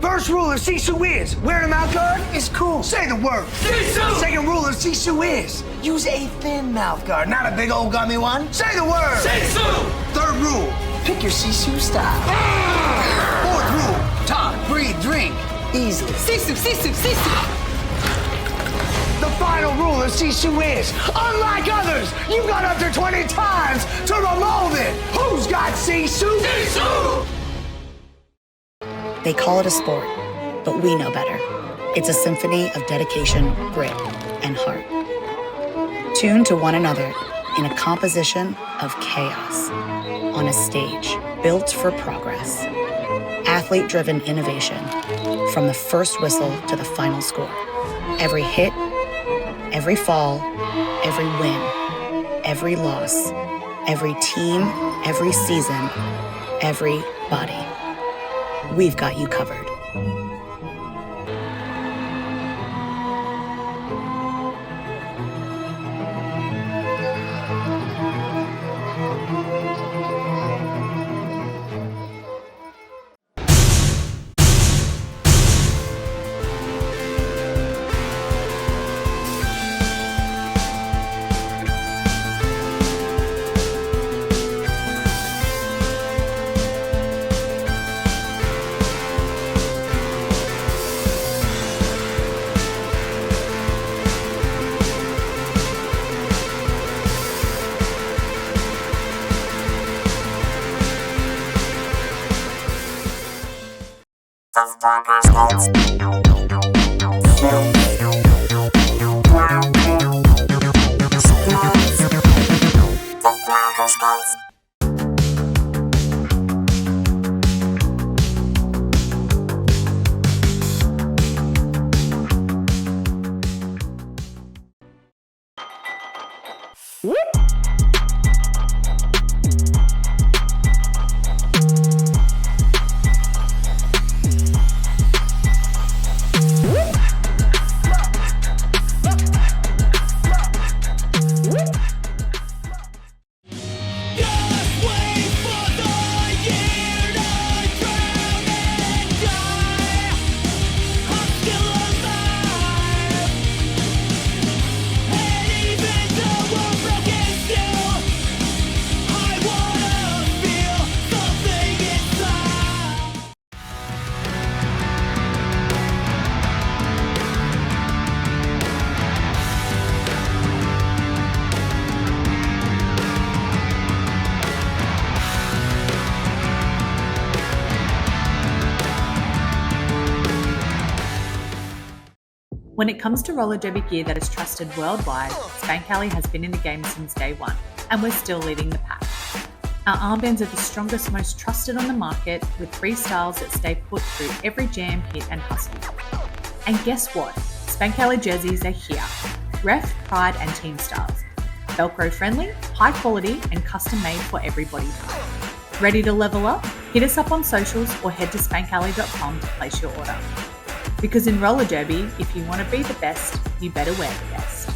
First rule of Sisu is, wearing a mouth guard is cool. Say the word. Sisu! Second rule of Sisu is, use a thin mouth guard, not a big old gummy one. Say the word. Sisu! Third rule, pick your Sisu style. Fourth rule, talk, breathe, drink, easily. Sisu, Sisu, Sisu! The final rule of Sisu is, unlike others, you've got up to 20 times to remold it. Who's got Sisu? Sisu! They call it a sport, but we know better. It's a symphony of dedication, grit, and heart. Tuned to one another in a composition of chaos on a stage built for progress. Athlete-driven innovation from the first whistle to the final score. Every hit, every fall, every win, every loss, every team, every season, everybody. We've got you covered. Broken When it comes to roller derby gear that is trusted worldwide, Spankally has been in the game since day one, and we're still leading the pack. Our armbands are the strongest, most trusted on the market, with 3 styles that stay put through every jam, hit and hustle. And guess what? Spankally jerseys are here. Ref, Pride and Team Stars. Velcro friendly, high quality and custom made for every body type. Ready to level up? Hit us up on socials or head to spankally.com to place your order. Because in roller derby, if you want to be the best, you better wear the best.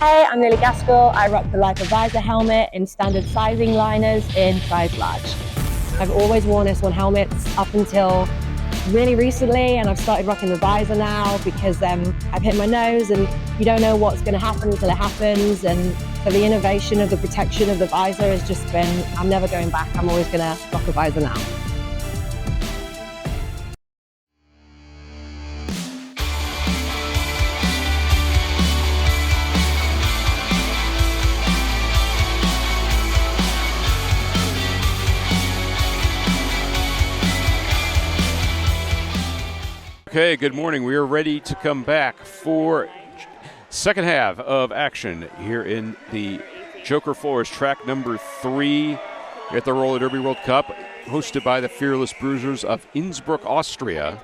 Hey, I'm Lily Gaskell. I rock the Life Visor helmet in standard sizing liners in size large. I've always worn S1 helmets up until really recently, and I've started rocking the visor now because I've hit my nose and you don't know what's going to happen until it happens. And so the innovation of the protection of the visor has just been, I'm never going back. I'm always going to rock a visor now. Okay, good morning. We are ready to come back for second half of action here in the Joker Floors, track number 3 at the Roller Derby World Cup, hosted by the fearless Bruisers of Innsbruck, Austria.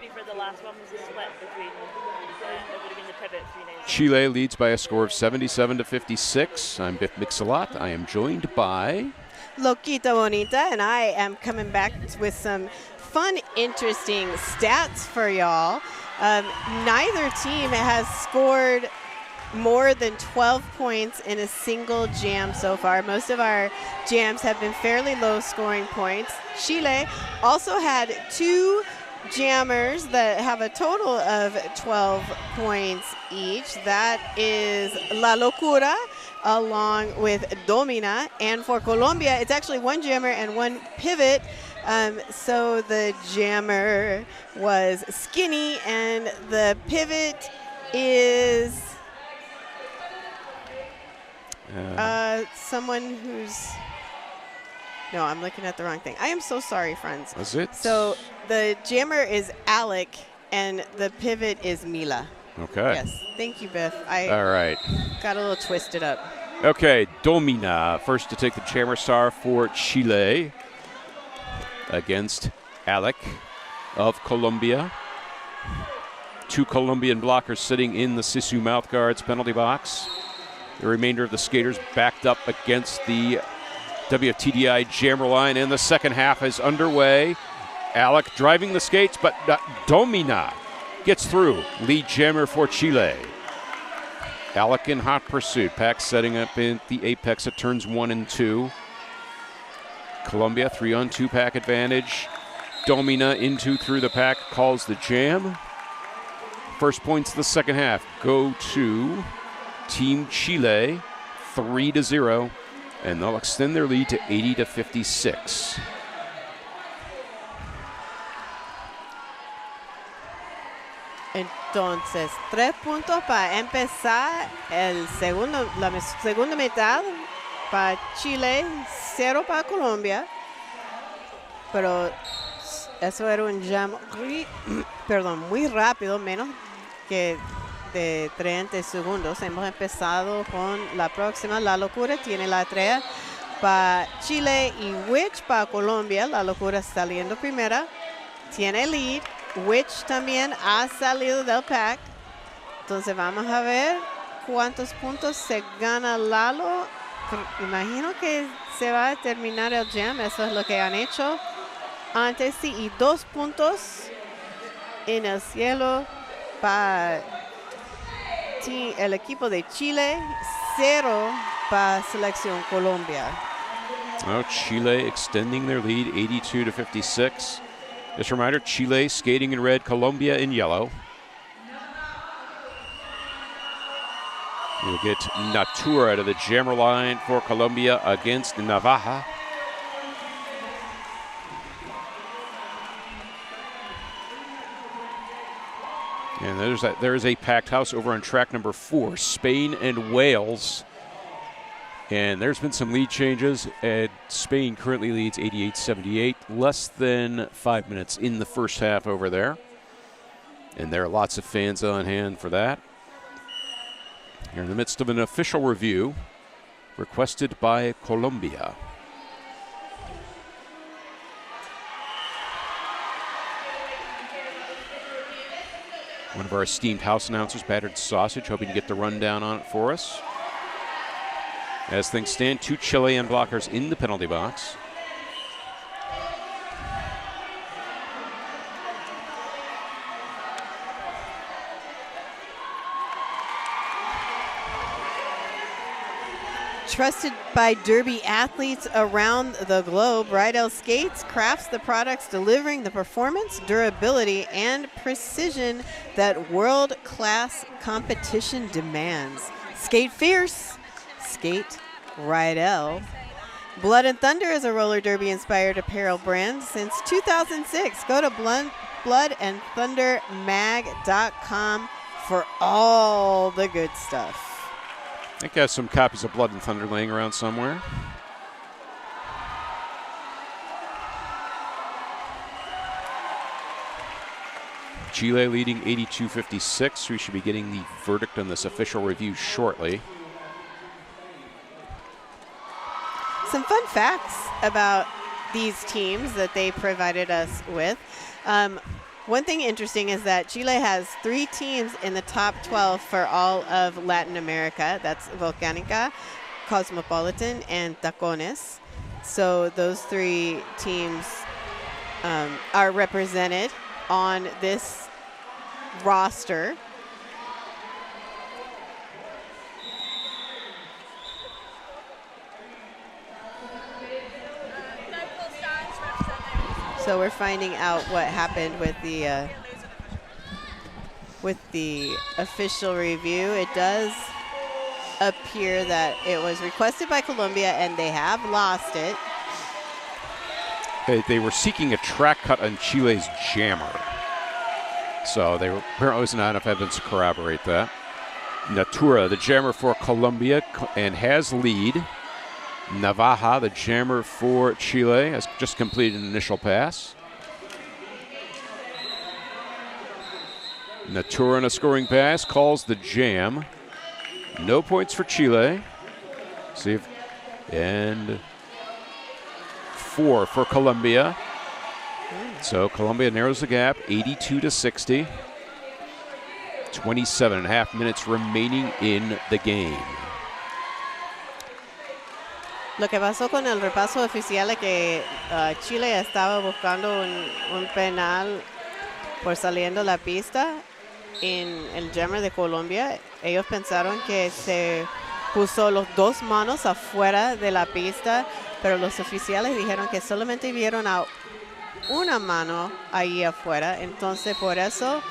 Chile leads by a score of 77-56. I'm Biff Mixalat. I am joined by Loquita Bonita, and I am coming back with some fun, interesting stats for y'all. Neither team has scored more than 12 points in a single jam so far. Most of our jams have been fairly low scoring points. Chile also had 2 jammers that have a total of 12 points each. That is La Locura along with Domina. And for Colombia, it's actually 1 jammer and 1 pivot. So the jammer was Skinny, and the pivot is someone who's... No, I'm looking at the wrong thing. I am so sorry, friends. Was it? So the jammer is Alec, and the pivot is Mila. Okay. Yes. Thank you, Biff. All right. Got a little twisted up. Okay, Domina, first to take the jammer star for Chile against Alec of Colombia. 2 Colombian blockers sitting in the Sisu mouthguards penalty box. The remainder of the skaters backed up against the WTDI jammer line, and the second half is underway. Alec driving the skates, but Domina gets through. Lead jammer for Chile. Alec in hot pursuit. Pack setting up in the apex at turns 1 and 2. Colombia 3-on-2 pack advantage. Domina into through the pack, calls the jam. First points of the second half go to Team Chile, 3-0, and they'll extend their lead to 80-56. Entonces, 3 puntos para empezar la segunda mitad para Chile, 0 para Colombia. Pero eso era un jam muy rápido, menos que de 30 segundos. Hemos empezado con la próxima. La locura tiene la 3 para Chile y Witch para Colombia. La locura saliendo primera. Tiene lead. Witch también ha salido del pack. Entonces vamos a ver cuántos puntos se gana Lalo. Imagino que se va a terminar el jam. Eso es lo que han hecho antes. Sí, y 2 puntos en el cielo para el equipo de Chile. 0 para Selección Colombia. Well, Chile extending their lead 82-56. Just a reminder, Chile skating in red, Colombia in yellow. You'll get Natura to the jammer line for Colombia against Navaja. And there is a packed house over on track number 4, Spain and Wales. And there's been some lead changes, and Spain currently leads 88-78, less than 5 minutes in the first half over there. And there are lots of fans on hand for that. You're in the midst of an official review requested by Colombia. One of our esteemed house announcers, Battered Sausage, hoping to get the rundown on it for us. As things stand, 2 Chilean blockers in the penalty box. Trusted by Derby athletes around the globe, Rydell Skates crafts the products delivering the performance, durability, and precision that world-class competition demands. Skate fierce. Skate Rydell. Blood and Thunder is a roller derby-inspired apparel brand since 2006. Go to bloodandthundermag.com for all the good stuff. I think I have some copies of Blood and Thunder laying around somewhere. Chile leading 82-56. We should be getting the verdict on this official review shortly. Some fun facts about these teams that they provided us with. One thing interesting is that Chile has 3 teams in the top 12 for all of Latin America. That's Volcanica, Cosmopolitan, and Tacones. So those 3 teams are represented on this roster. So we're finding out what happened with the official review. It does appear that it was requested by Colombia and they have lost it. They were seeking a track cut on Chile's jammer. So there apparently was not enough evidence to corroborate that. Natura, the jammer for Colombia, and has lead. Navaja, the jammer for Chile, has just completed an initial pass. Natura in a scoring pass, calls the jam. No points for Chile. And 4 for Colombia. So Colombia narrows the gap, 82-60. 27.5 minutes remaining in the game. Lo que pasó con el repaso oficial es que Chile estaba buscando un penal por saliendo la pista en el jammer de Colombia. Ellos pensaron que se puso los 2 manos afuera de la pista, pero los oficiales dijeron que solamente vieron a una mano ahí afuera. Entonces por eso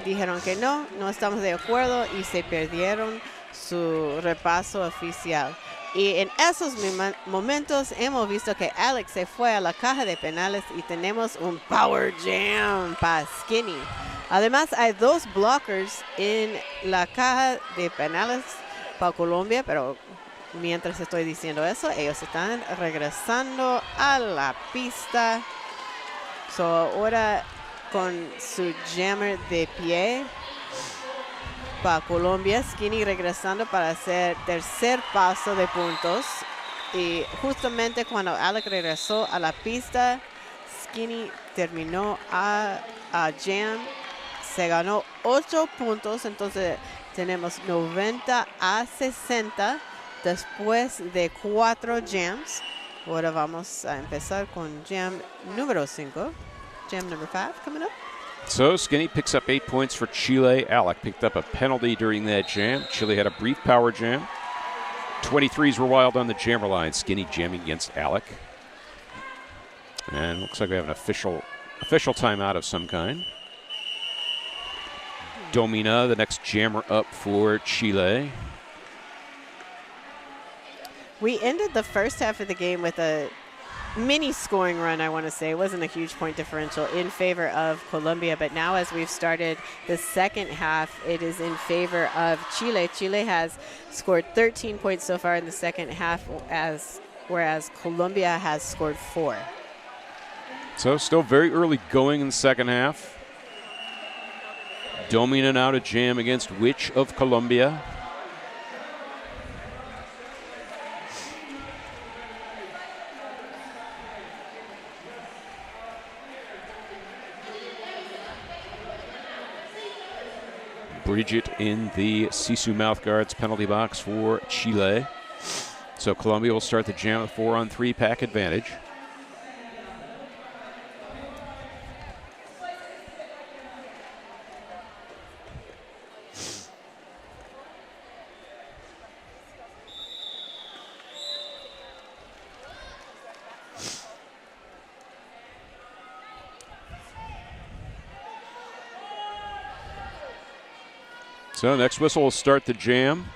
dijeron que no estamos de acuerdo y se perdieron su repaso oficial. Y en esos momentos hemos visto que Alex se fue a la caja de penales y tenemos un Power Jam para Skinny. Además, hay 2 blockers en la caja de penales para Colombia, pero mientras estoy diciendo eso, ellos están regresando a la pista. So, ahora con su jammer de pie para Colombia, Skinny regresando para hacer tercer paso de puntos. Y justamente cuando Alex regresó a la pista, Skinny terminó a jam. Se ganó 8 puntos, entonces tenemos 90-60 después de 4 jams. Ahora vamos a empezar con jam número 5. Jam number 5 coming up. So Skinny picks up 8 points for Chile. Alec picked up a penalty during that jam. Chile had a brief power jam. 23s were wild on the jammer line. Skinny jamming against Alec. And looks like we have an official timeout of some kind. Domina, the next jammer up for Chile. We ended the first half of the game with a mini scoring run, I want to say. It wasn't a huge point differential in favor of Colombia, but now as we've started the second half, it is in favor of Chile. Chile has scored 13 points so far in the second half, whereas Colombia has scored 4. So still very early going in the second half. Domina now to jam against which of Colombia? Bridget in the Sisu mouthguards penalty box for Chile. So Colombia will start the jam with 4-on-3 pack advantage. So next whistle will start the jam.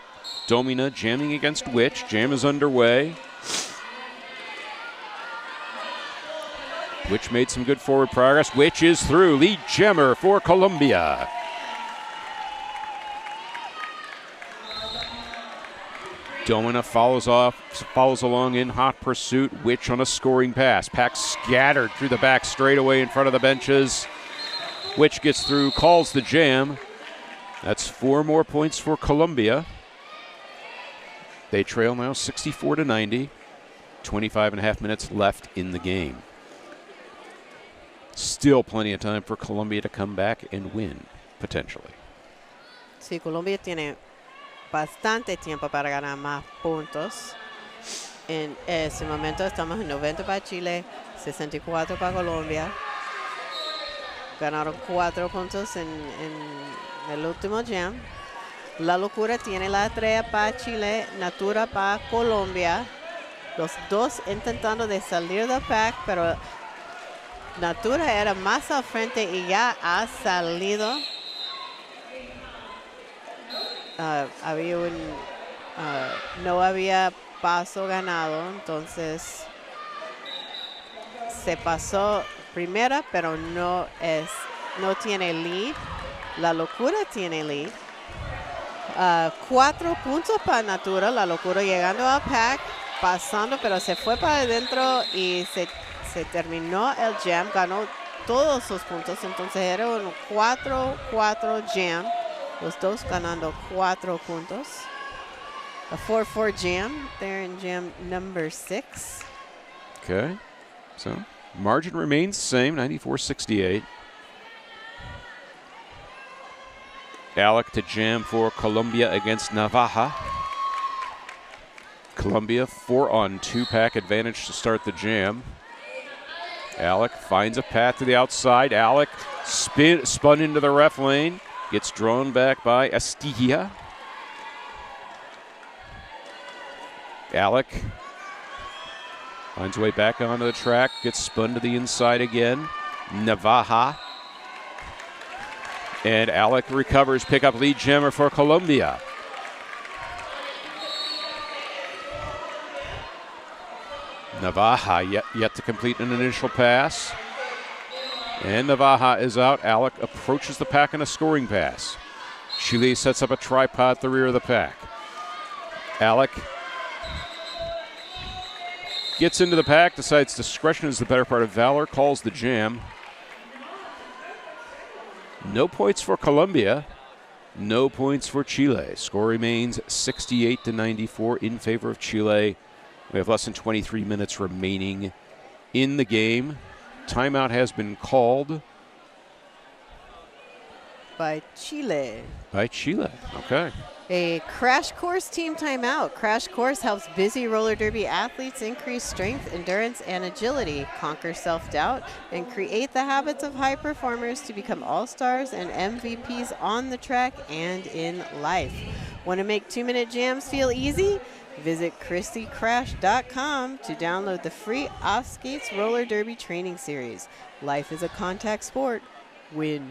Domina jamming against Witch. Jam is underway. Witch made some good forward progress. Witch is through. Lead jammer for Colombia. Domina follows along in hot pursuit. Witch on a scoring pass. Pack scattered through the back straightaway in front of the benches. Witch gets through, calls the jam. That's 4 more points for Colombia. They trail now 64-90. 25.5 minutes left in the game. Still plenty of time for Colombia to come back and win, potentially. Sí, Colombia tiene bastante tiempo para ganar más puntos. En ese momento estamos en 90 para Chile, 64 para Colombia. Ganaron 4 puntos en el último jam. La Locura tiene la estrella para Chile, Natura para Colombia. Los dos intentando de salir del pack, pero Natura era más al frente y ya ha salido. No había paso ganado, entonces se pasó primera, pero no tiene lead. La Locura tiene lead. 4 puntos para Natura. La Locura llegando al pack, pasando, pero se fue para adentro y se terminó el jam. Ganó todos sus puntos. Entonces era un 4-4 jam. Los dos ganando 4 puntos. A 4-4 jam. They're in jam number 6. Okay. So margin remains the same, 94-68. Alec to jam for Colombia against Navaja. Colombia 4-on-2 pack advantage to start the jam. Alec finds a path to the outside. Alec spun into the ref lane. Gets drawn back by Astilla. Alec finds a way back onto the track. Gets spun to the inside again. Navaja. And Alec recovers, pick up lead jammer for Colombia. Navaja yet to complete an initial pass. And Navaja is out. Alec approaches the pack in a scoring pass. Chile sets up a tripod at the rear of the pack. Alec gets into the pack, decides discretion is the better part of valor, calls the jam. No points for Colombia. No points for Chile. Score remains 68-94 in favor of Chile. We have less than 23 minutes remaining in the game. Timeout has been called. By Chile. By Chile, okay. A Crash Course team timeout. Crash Course helps busy roller derby athletes increase strength, endurance, and agility, conquer self-doubt, and create the habits of high performers to become all-stars and MVPs on the track and in life. Want to make 2-minute jams feel easy? Visit ChristyCrash.com to download the free Off Skates Roller Derby training series. Life is a contact sport. Win.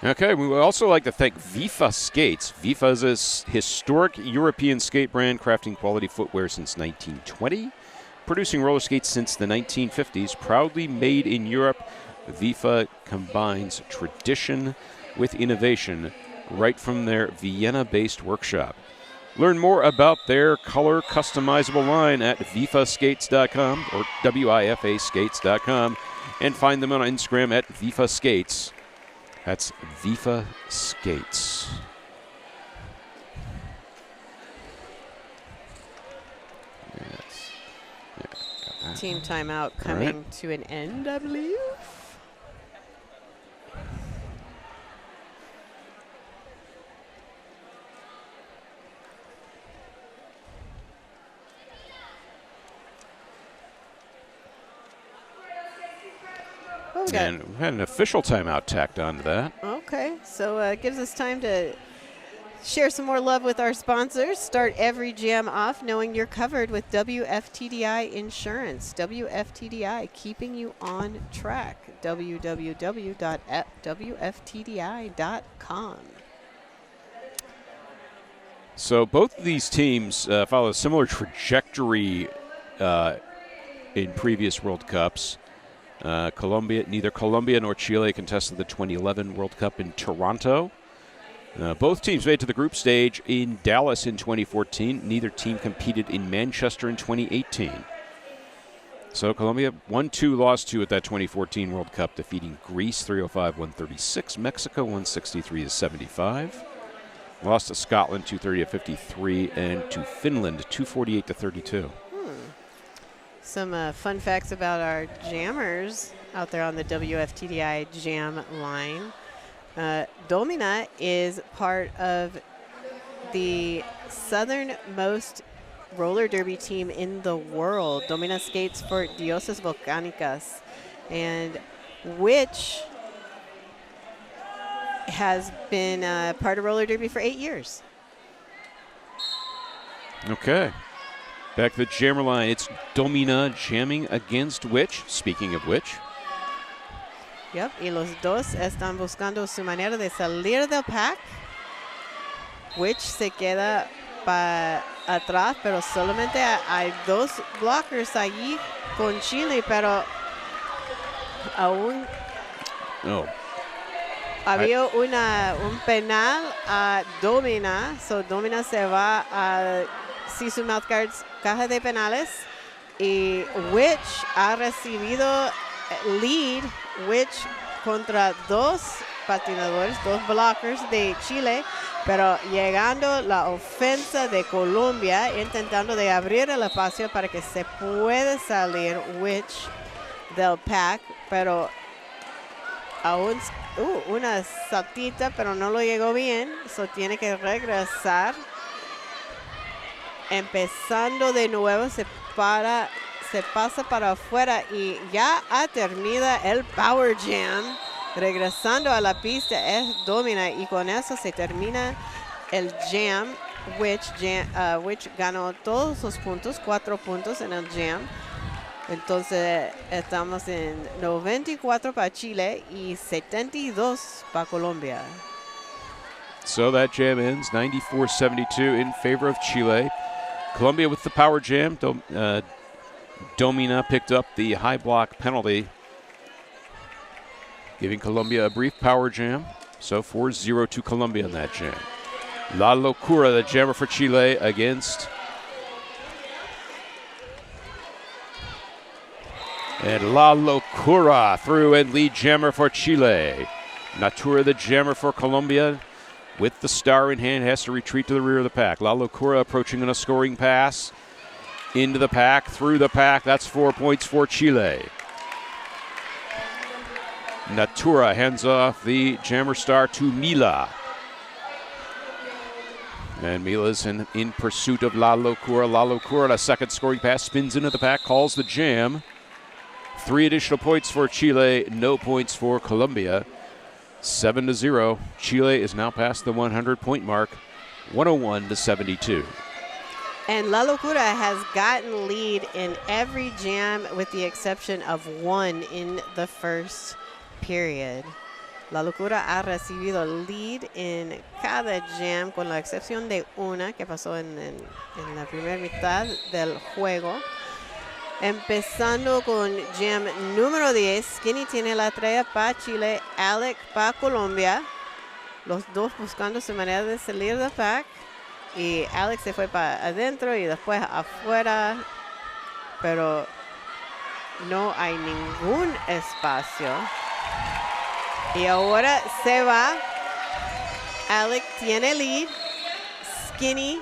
Okay, we would also like to thank Vifa Skates. Vifa is a historic European skate brand crafting quality footwear since 1920. Producing roller skates since the 1950s, proudly made in Europe, Vifa combines tradition with innovation right from their Vienna-based workshop. Learn more about their color customizable line at vifaskates.com or WIFAskates.com and find them on Instagram at Vifa Skates. That's Vifa Skates. Yes. Yeah, team timeout coming to an end, I believe. And we had an official timeout tacked onto that. Okay, so it gives us time to share some more love with our sponsors. Start every jam off knowing you're covered with WFTDI Insurance. WFTDI, keeping you on track. www.wftdi.com. So both of these teams follow a similar trajectory in previous World Cups. Neither Colombia nor Chile contested the 2011 World Cup in Toronto. Both teams made it to the group stage in Dallas in 2014. Neither team competed in Manchester in 2018. So Colombia 1-2, lost 2 at that 2014 World Cup, defeating Greece 305-136, Mexico 163-75. Lost to Scotland 230-53, and to Finland 248-32. Some fun facts about our jammers out there on the WFTDI jam line. Domina is part of the southernmost roller derby team in the world. Domina skates for Diosas Volcánicas, and which has been part of roller derby for 8 years. Okay. Back to the jammer line. It's Domina jamming against which? Speaking of which. Yep, y los dos están buscando su manera de salir del pack, which se queda para atrás, pero solamente hay dos blockers allí con Chile, pero aún había un penal a Domina, so Domina se va a su mouth guards caja de penales, y which ha recibido lead, which contra dos patinadores, dos blockers de Chile, pero llegando la ofensa de Colombia, intentando de abrir el espacio para que se pueda salir which del pack, pero aún una saltita, pero no lo llegó bien, so tiene que regresar. Empezando de nuevo, se pasa para afuera y ya ha terminado el Power Jam. Regresando a la pista es Domina, y con eso se termina el jam, which ganó todos los puntos, 4 puntos en el jam. Entonces estamos en 94 para Chile y 72 para Colombia. So that jam ends 94-72 in favor of Chile. Colombia with the power jam. Domina picked up the high block penalty, giving Colombia a brief power jam. So 4-0 to Colombia in that jam. La Locura, the jammer for Chile, against. And La Locura through and lead jammer for Chile. Natura, the jammer for Colombia. With the star in hand, has to retreat to the rear of the pack. La Locura approaching on a scoring pass. Into the pack, through the pack. That's 4 points for Chile. Natura hands off the jammer star to Mila. And Mila's in pursuit of La Locura. La Locura, a second scoring pass, spins into the pack, calls the jam. 3 additional points for Chile, no points for Colombia. 7-0. Chile is now past the 100-point mark, 101-72. And La Locura has gotten lead in every jam with the exception of one in the first period. La Locura ha recibido lead en cada jam con la excepción de una que pasó en la primera mitad del juego. Empezando con jam número 10, Skinny tiene la estrella para Chile, Alec para Colombia. Los dos buscando su manera de salir del pack. Y Alex se fue para adentro y después afuera. Pero no hay ningún espacio. Y ahora se va. Alec tiene lead. Skinny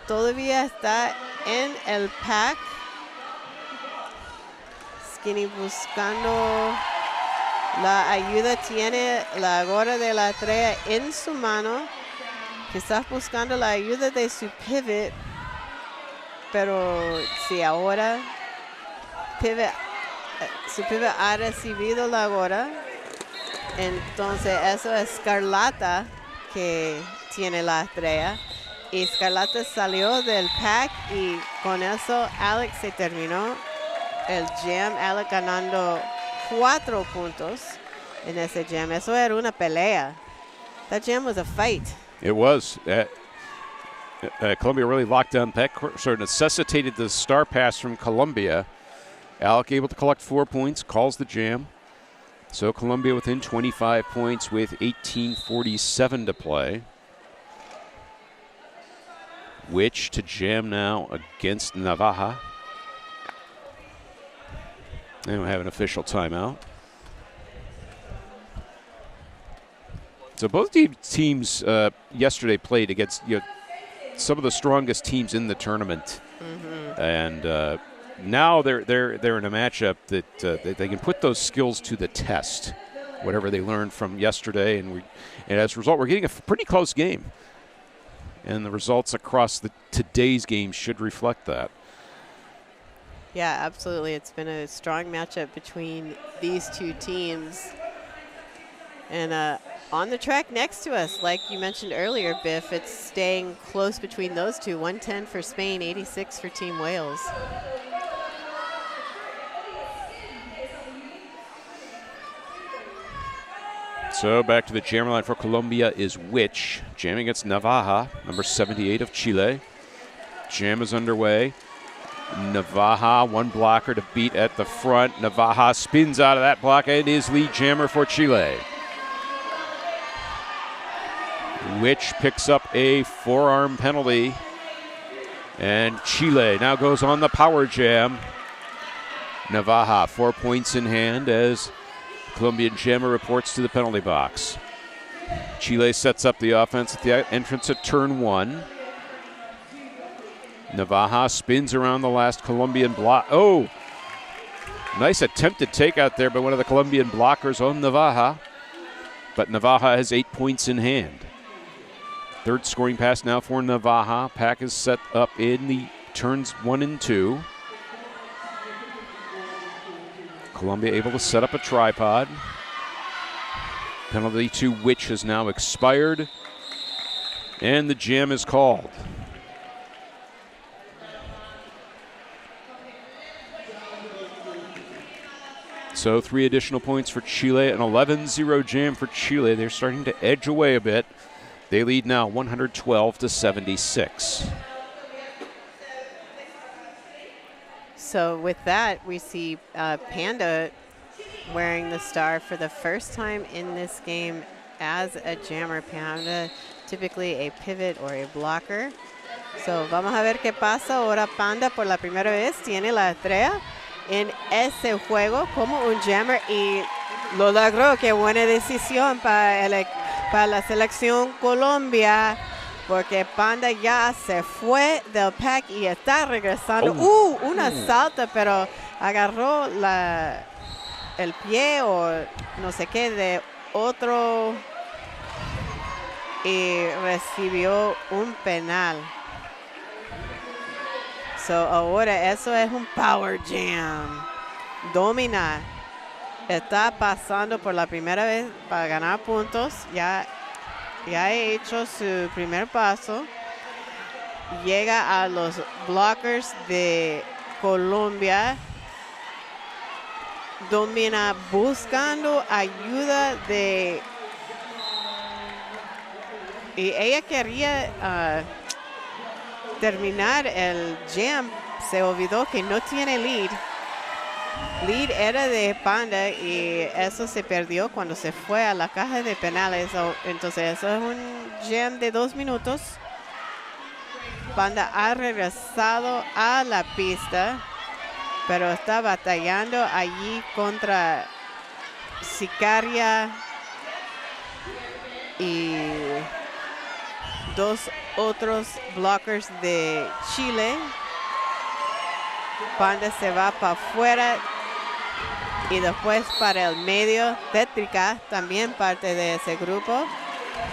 todavía está en el pack. Skinny buscando la ayuda, tiene la gorra de la estrella en su mano. Quizás buscando la ayuda de su pivot, pero si ahora su pivot ha recibido la gorra, entonces eso es Escarlata que tiene la estrella. Y Escarlata salió del pack y con eso Alex se terminó el jam. Alex ganando 4 puntos en ese jam. Eso era una pelea. That jam was a fight. It was. Colombia really locked down pack, sort of necessitated the star pass from Colombia. Alec able to collect 4 points, calls the jam. So Colombia within 25 points with 18:47 to play. Which to jam now against Navaja. And we have an official timeout. So both teams yesterday played against some of the strongest teams in the tournament, and now they're in a matchup that they can put those skills to the test, whatever they learned from yesterday, and as a result, we're getting a pretty close game, and the results across today's game should reflect that. Yeah, absolutely. It's been a strong matchup between these two teams. And on the track next to us, like you mentioned earlier, Biff, it's staying close between those two. 110 for Spain, 86 for Team Wales. So back to the jammer line for Colombia is Witch, jamming against Navaja, number 78 of Chile. Jam is underway. Navaja, one blocker to beat at the front. Navaja spins out of that block and is lead jammer for Chile. Witch picks up a forearm penalty. And Chile now goes on the power jam. Navaja, 4 points in hand as Colombian jammer reports to the penalty box. Chile sets up the offense at the entrance at turn 1. Navaja spins around the last Colombian block. Oh, nice attempted takeout there by one of the Colombian blockers on Navaja. But Navaja has 8 points in hand. Third scoring pass now for Navaja. Pack is set up in the turns 1 and 2. Colombia able to set up a tripod. Penalty to Witch has now expired. And the jam is called. So 3 additional points for Chile, an 11-0 jam for Chile. They're starting to edge away a bit. They lead now 112-76. So with that, we see Panda wearing the star for the first time in this game as a jammer. Panda, typically a pivot or a blocker. So vamos a ver qué pasa. Ahora Panda por la primera vez tiene la estrella en ese juego como un jammer y lo logró. Qué buena decisión para la selección Colombia, porque Panda ya se fue del pack y está regresando. Una salta, pero agarró el pie o no sé qué de otro y recibió un penal. So ahora eso es un power jam. Domina está pasando por la primera vez para ganar puntos. Ya ha hecho su primer paso. Llega a los blockers de Colombia. Domina buscando ayuda de... Y ella quería terminar el jam. Se olvidó que no tiene lead. Lead era de Panda y eso se perdió cuando se fue a la caja de penales. Entonces eso es un jam de 2 minutos. Panda ha regresado a la pista, pero está batallando allí contra Sicaria y 2 otros blockers de Chile. Panda se va para afuera y después para el medio. Tétrica también parte de ese grupo.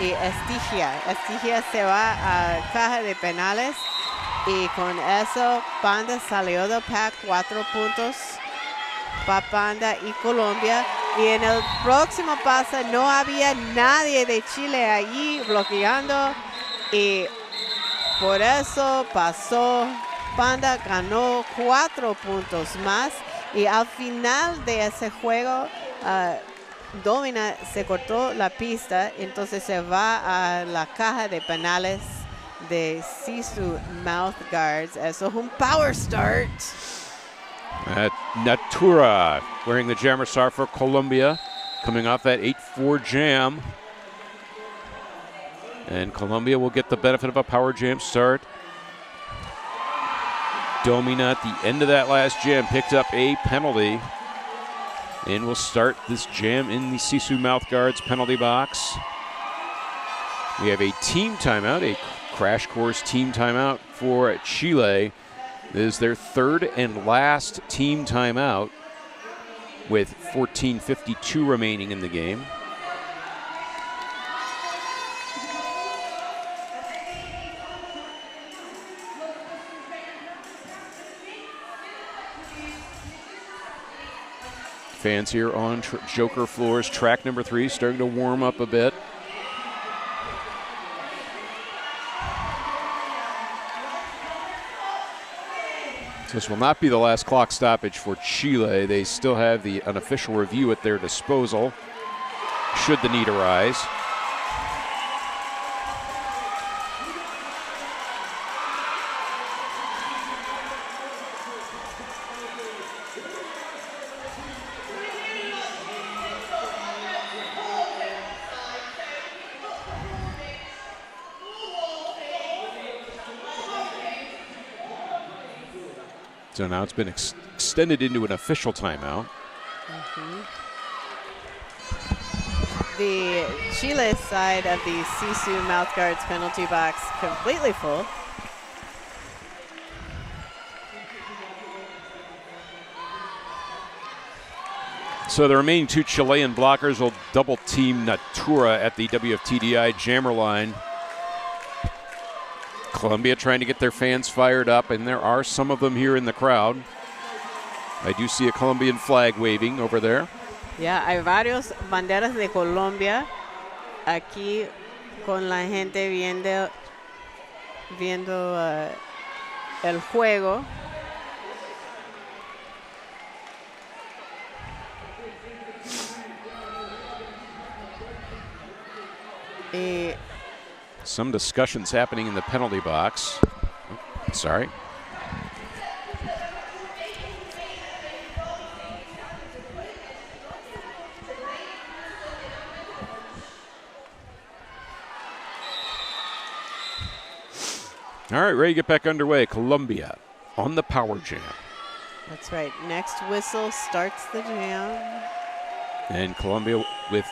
Y Estigia se va a caja de penales. Y con eso Panda salió del pack. 4 puntos para Panda y Colombia. Y en el próximo pase no había nadie de Chile allí bloqueando. Y por eso pasó. Panda ganó 4 puntos más. Y al final de ese juego, Domina se cortó la pista. Entonces se va a la caja de penales de Sisu Mouth Guards. Eso es un power start. Natura wearing the jammer star for Colombia, coming off that 8-4 jam. And Colombia will get the benefit of a power jam start. Domina at the end of that last jam picked up a penalty and will start this jam in the Sisu Mouth Guards penalty box. We have a team timeout, a crash course team timeout for Chile. This is their 3rd and last team timeout with 14:52 remaining in the game. Fans here on Joker floors, track number 3, starting to warm up a bit. So this will not be the last clock stoppage for Chile. They still have the unofficial review at their disposal, should the need arise. So now it's been extended into an official timeout. The Chile side of the Sisu Mouth Guards penalty box completely full. So the remaining 2 Chilean blockers will double team Natura at the WFTDI jammer line. Colombia trying to get their fans fired up, and there are some of them here in the crowd. I do see a Colombian flag waving over there. Ya, hay varios banderas de Colombia aquí con la gente viendo el juego. Y some discussions happening in the penalty box. Oh, sorry. All right, ready to get back underway. Colombia on the power jam. that's right. Next whistle starts the jam. And Colombia with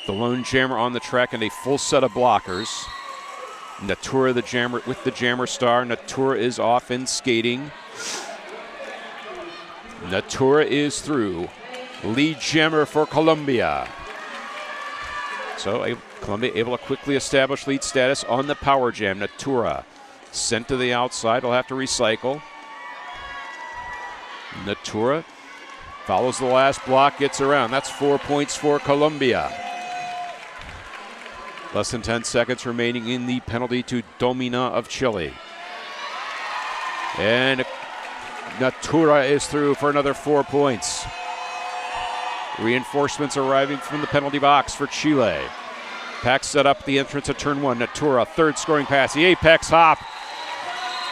the lone jammer on the track and a full set of blockers. Natura the jammer with the jammer star. Natura is off and skating. Natura is through. Lead jammer for Colombia. So Colombia able to quickly establish lead status on the power jam. Natura sent to the outside. Will have to recycle. Natura follows the last block, gets around. That's 4 points for Colombia. Less than 10 seconds remaining in the penalty to Domina of Chile. And Natura is through for another 4 points. Reinforcements arriving from the penalty box for Chile. Pack set up the entrance of turn one. Natura, third scoring pass. The apex hop.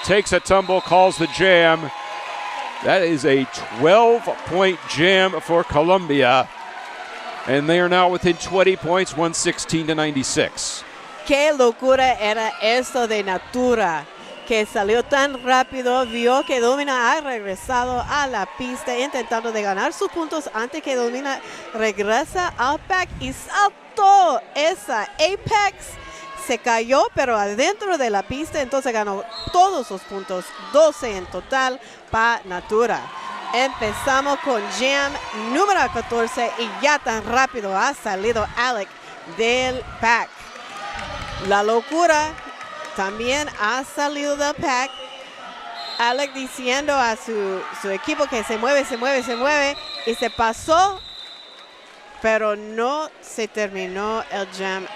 Takes a tumble, calls the jam. That is a 12-point jam for Colombia. And they are now within 20 points, 116-96. Qué locura era esto de Natura, que salió tan rápido, vio que Domina ha regresado a la pista intentando de ganar sus puntos antes que Domina regresa al pack y saltó esa apex. Se cayó, pero adentro de la pista, entonces ganó todos sus puntos, 12 en total para Natura. Empezamos con jam número 14 y ya tan rápido ha salido Alec del pack. La locura también ha salido del pack. Alec diciendo a su equipo que se mueve y se pasó, pero no se terminó el jam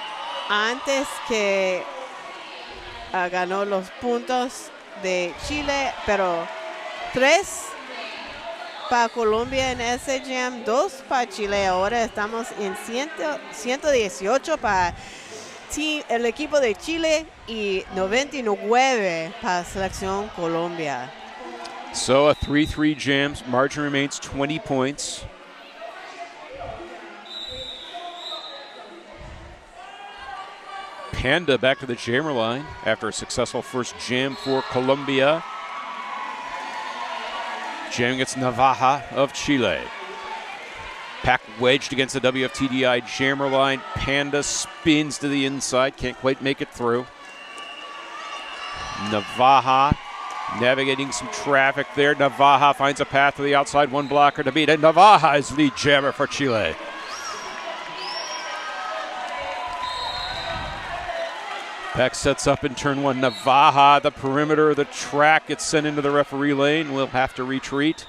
antes que ganó los puntos de Chile, pero 3 para Colombia en ese jam, 2 para Chile. Ahora estamos en 118 para el equipo de Chile y 99 para Selección Colombia. So a 3-3 jam. Margin remains 20 points. Panda back to the jammer line after a successful first jam for Colombia. Jam gets Navaja of Chile. Pack wedged against the WFTDI jammer line. Panda spins to the inside. Can't quite make it through. Navaja navigating some traffic there. Navaja finds a path to the outside. One blocker to beat. And Navaja is lead jammer for Chile. Pack sets up in turn one. Navaja, the perimeter of the track, gets sent into the referee lane. Will have to retreat.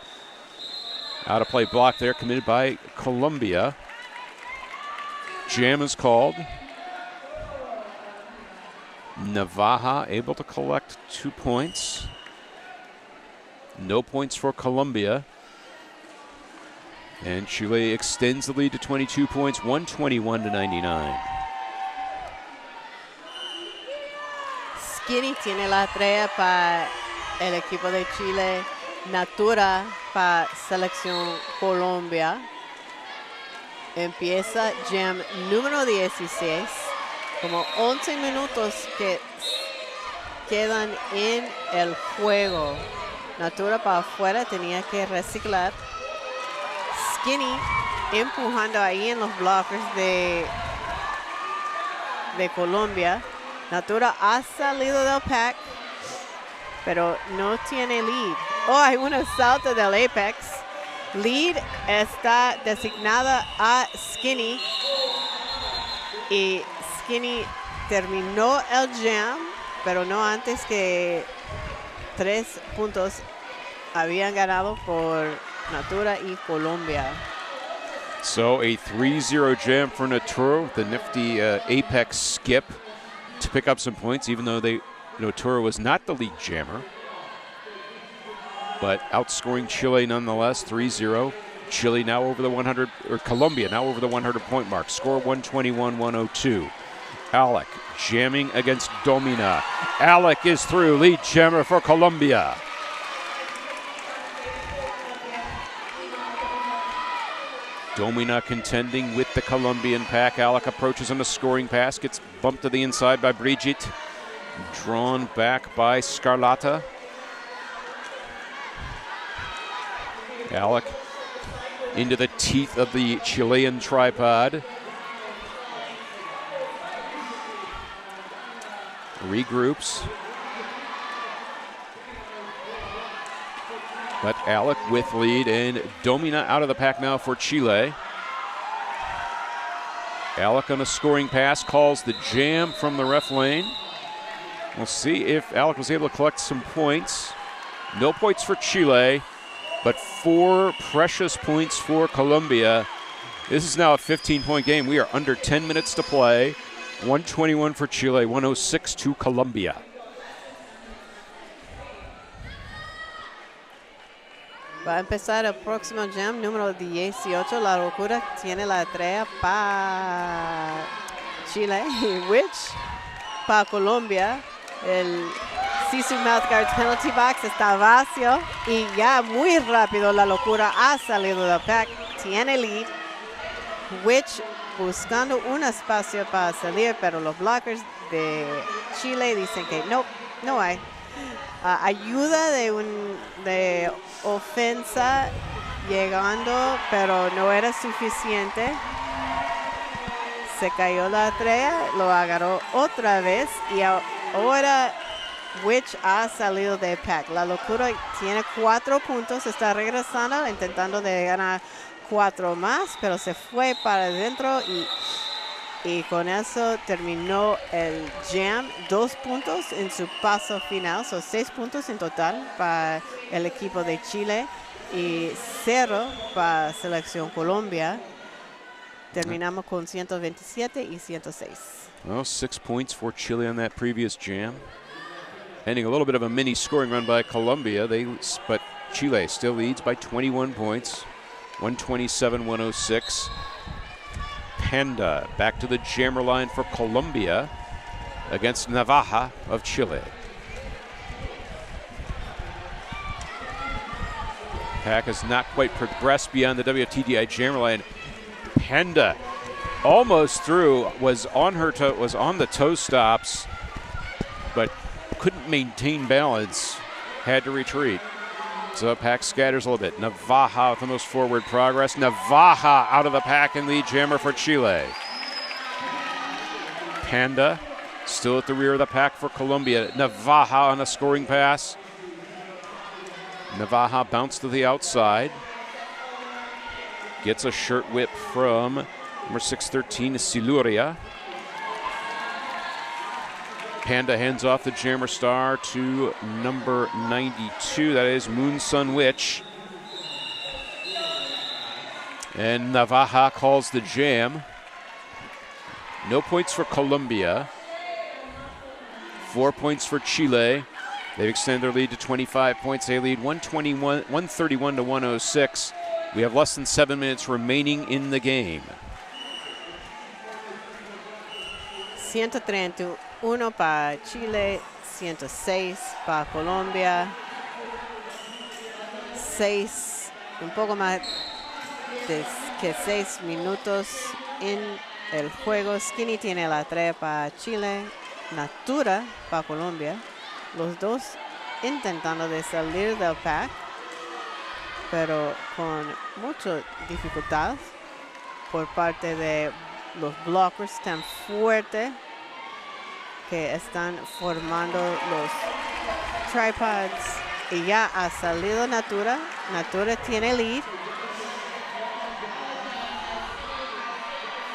Out of play block there committed by Colombia. Jam is called. Navaja able to collect 2 points. No points for Colombia. And Chile extends the lead to 22 points, 121-99. Skinny tiene la estrella para el equipo de Chile. Natura para Selección Colombia. Empieza jam número 16. Como 11 minutos que quedan en el juego. Natura para afuera tenía que reciclar. Skinny empujando ahí en los blockers de Colombia. Natura ha salido del pack, pero no tiene lead. Oh, hay un asalto del apex. Lead está designada a Skinny. Y Skinny terminó el jam, pero no antes que 3 puntos habían ganado por Natura y Colombia. So a 3-0 jam for Natura with the nifty apex skip to pick up some points, even though Natura was not the lead jammer. But outscoring Chile nonetheless, 3-0. Chile now over the 100, or Colombia now over the 100-point mark. Score 121-102. Alec jamming against Domina. Alec is through. Lead jammer for Colombia. Domina contending with the Colombian pack. Alec approaches on a scoring pass. Gets bumped to the inside by Brigitte. Drawn back by Scarlata. Alec into the teeth of the Chilean tripod. Regroups. But Alec with lead, and Domina out of the pack now for Chile. Alec on a scoring pass, calls the jam from the ref lane. We'll see if Alec was able to collect some points. No points for Chile, but 4 precious points for Colombia. This is now a 15-point game. We are under 10 minutes to play. 121 for Chile, 106 to Colombia. Va a empezar el próximo jam, número 18. La locura tiene la estrella para Chile, which para Colombia. El Sisu Mouthguard penalty box está vacío y ya muy rápido la locura ha salido del pack. Tiene lead, which buscando un espacio para salir, pero los blockers de Chile dicen que no hay. Ayuda de ofensa llegando, pero no era suficiente. Se cayó la estrella, lo agarró otra vez y ahora Witch ha salido de pack. La locura tiene 4 puntos, está regresando, intentando de ganar 4 más, pero se fue para adentro y con eso terminó el jam. 2 puntos en su paso final, son 6 puntos en total para el equipo de Chile y 0 para Selección Colombia. Terminamos con 127 y 106. Well, 6 points for Chile on that previous jam. Ending a little bit of a mini scoring run by Colombia, but Chile still leads by 21 points, 127-106. Panda back to the jammer line for Colombia against Navaja of Chile. Pack has not quite progressed beyond the WTDI jammer line. Panda almost through, was on the toe stops, but couldn't maintain balance, had to retreat. So pack scatters a little bit. Navaja with the most forward progress. Navaja out of the pack in lead jammer for Chile. Panda still at the rear of the pack for Colombia. Navaja on a scoring pass. Navaja bounced to the outside. Gets a shirt whip from number 613, Siluria. Panda hands off the jammer star to number 92. That is Moon Sun Witch. And Navaja calls the jam. No points for Colombia. 4 points for Chile. They've extended their lead to 25 points. They lead 131 to 106. We have less than 7 minutes remaining in the game. 131 para Chile, 106 para Colombia. 6, un poco más que 6 minutos en el juego. Skinny tiene la 3 para Chile, Natura para Colombia. Los dos intentando de salir del pack, pero con mucha dificultad por parte de los blockers tan fuertes que están formando los tripods. Y ya ha salido Natura. Natura tiene lead.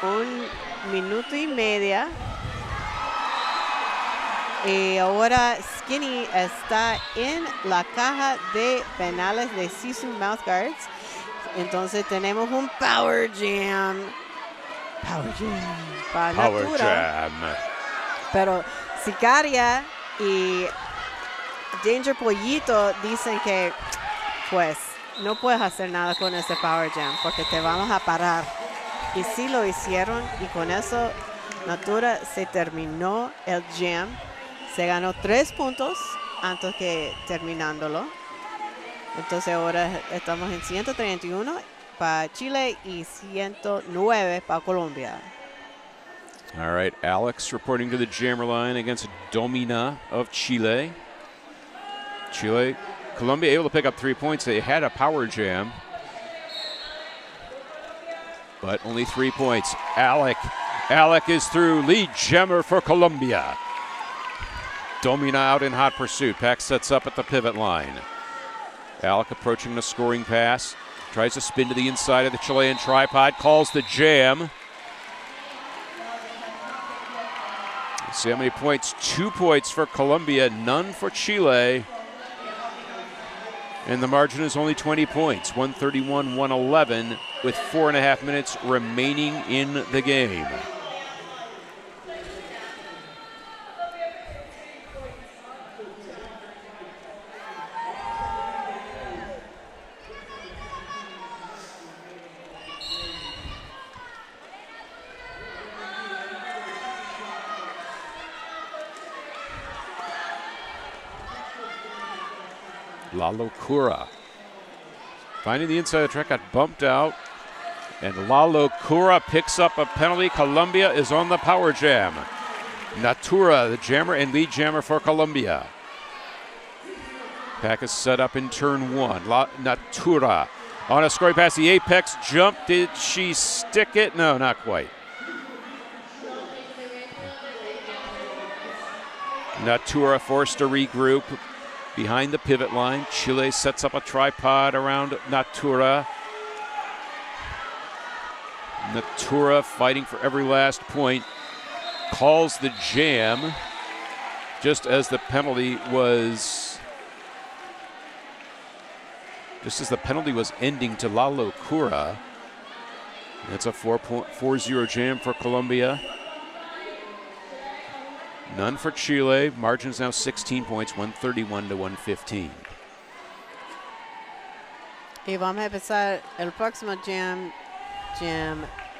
1 minuto y media. Y ahora Skinny está en la caja de penales de Sisu Mouthguards. Entonces tenemos un Power Jam. Power Jam para Natura. Pero Sicaria y Danger Pollito dicen que pues no puedes hacer nada con ese Power Jam porque te vamos a parar. Y sí lo hicieron y con eso Natura se terminó el jam. Se ganó 3 puntos antes que terminándolo. Entonces ahora estamos en 131 para Chile y 109 para Colombia. All right, Alex reporting to the jammer line against Domina of Chile. Colombia able to pick up 3 points. They had a power jam, but only 3 points. Alec is through. Lead jammer for Colombia. Domina out in hot pursuit. Pack sets up at the pivot line. Alec approaching the scoring pass. Tries to spin to the inside of the Chilean tripod. Calls the jam. Let's see how many points. 2 points for Colombia, none for Chile. And the margin is only 20 points, 131-111, with 4.5 minutes remaining in the game. La Locura. Finding the inside of the track, got bumped out. And La Locura picks up a penalty. Colombia is on the power jam. Natura, the jammer and lead jammer for Colombia. Pack is set up in turn 1. Natura on a scoring pass. The apex jump. Did she stick it? No, not quite. Natura forced to regroup behind the pivot line. Chile sets up a tripod around Natura. Natura fighting for every last point. Calls the jam just as the penalty was ending to La Locura. That's a 4-0 jam for Colombia. None for Chile. Margin's now 16 points, 131-115. Y vamos a empezar el próximo jam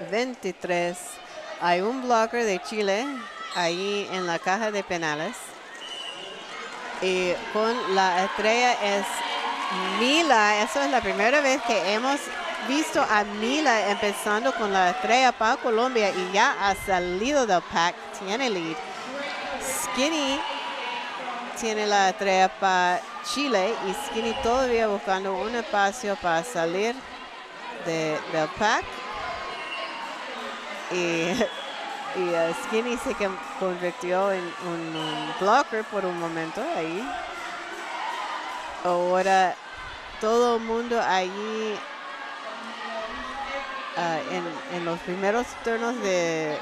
23. Hay un blocker de Chile ahí en la caja de penales. Y con la estrella es Mila. Eso es la primera vez que hemos visto a Mila empezando con la estrella para Colombia y ya ha salido del pack. Tiene lead. Skinny tiene la estrella para Chile y Skinny todavía buscando un espacio para salir del pack. Y Skinny se convirtió en un blocker por un momento ahí. Ahora todo el mundo allí en los primeros turnos de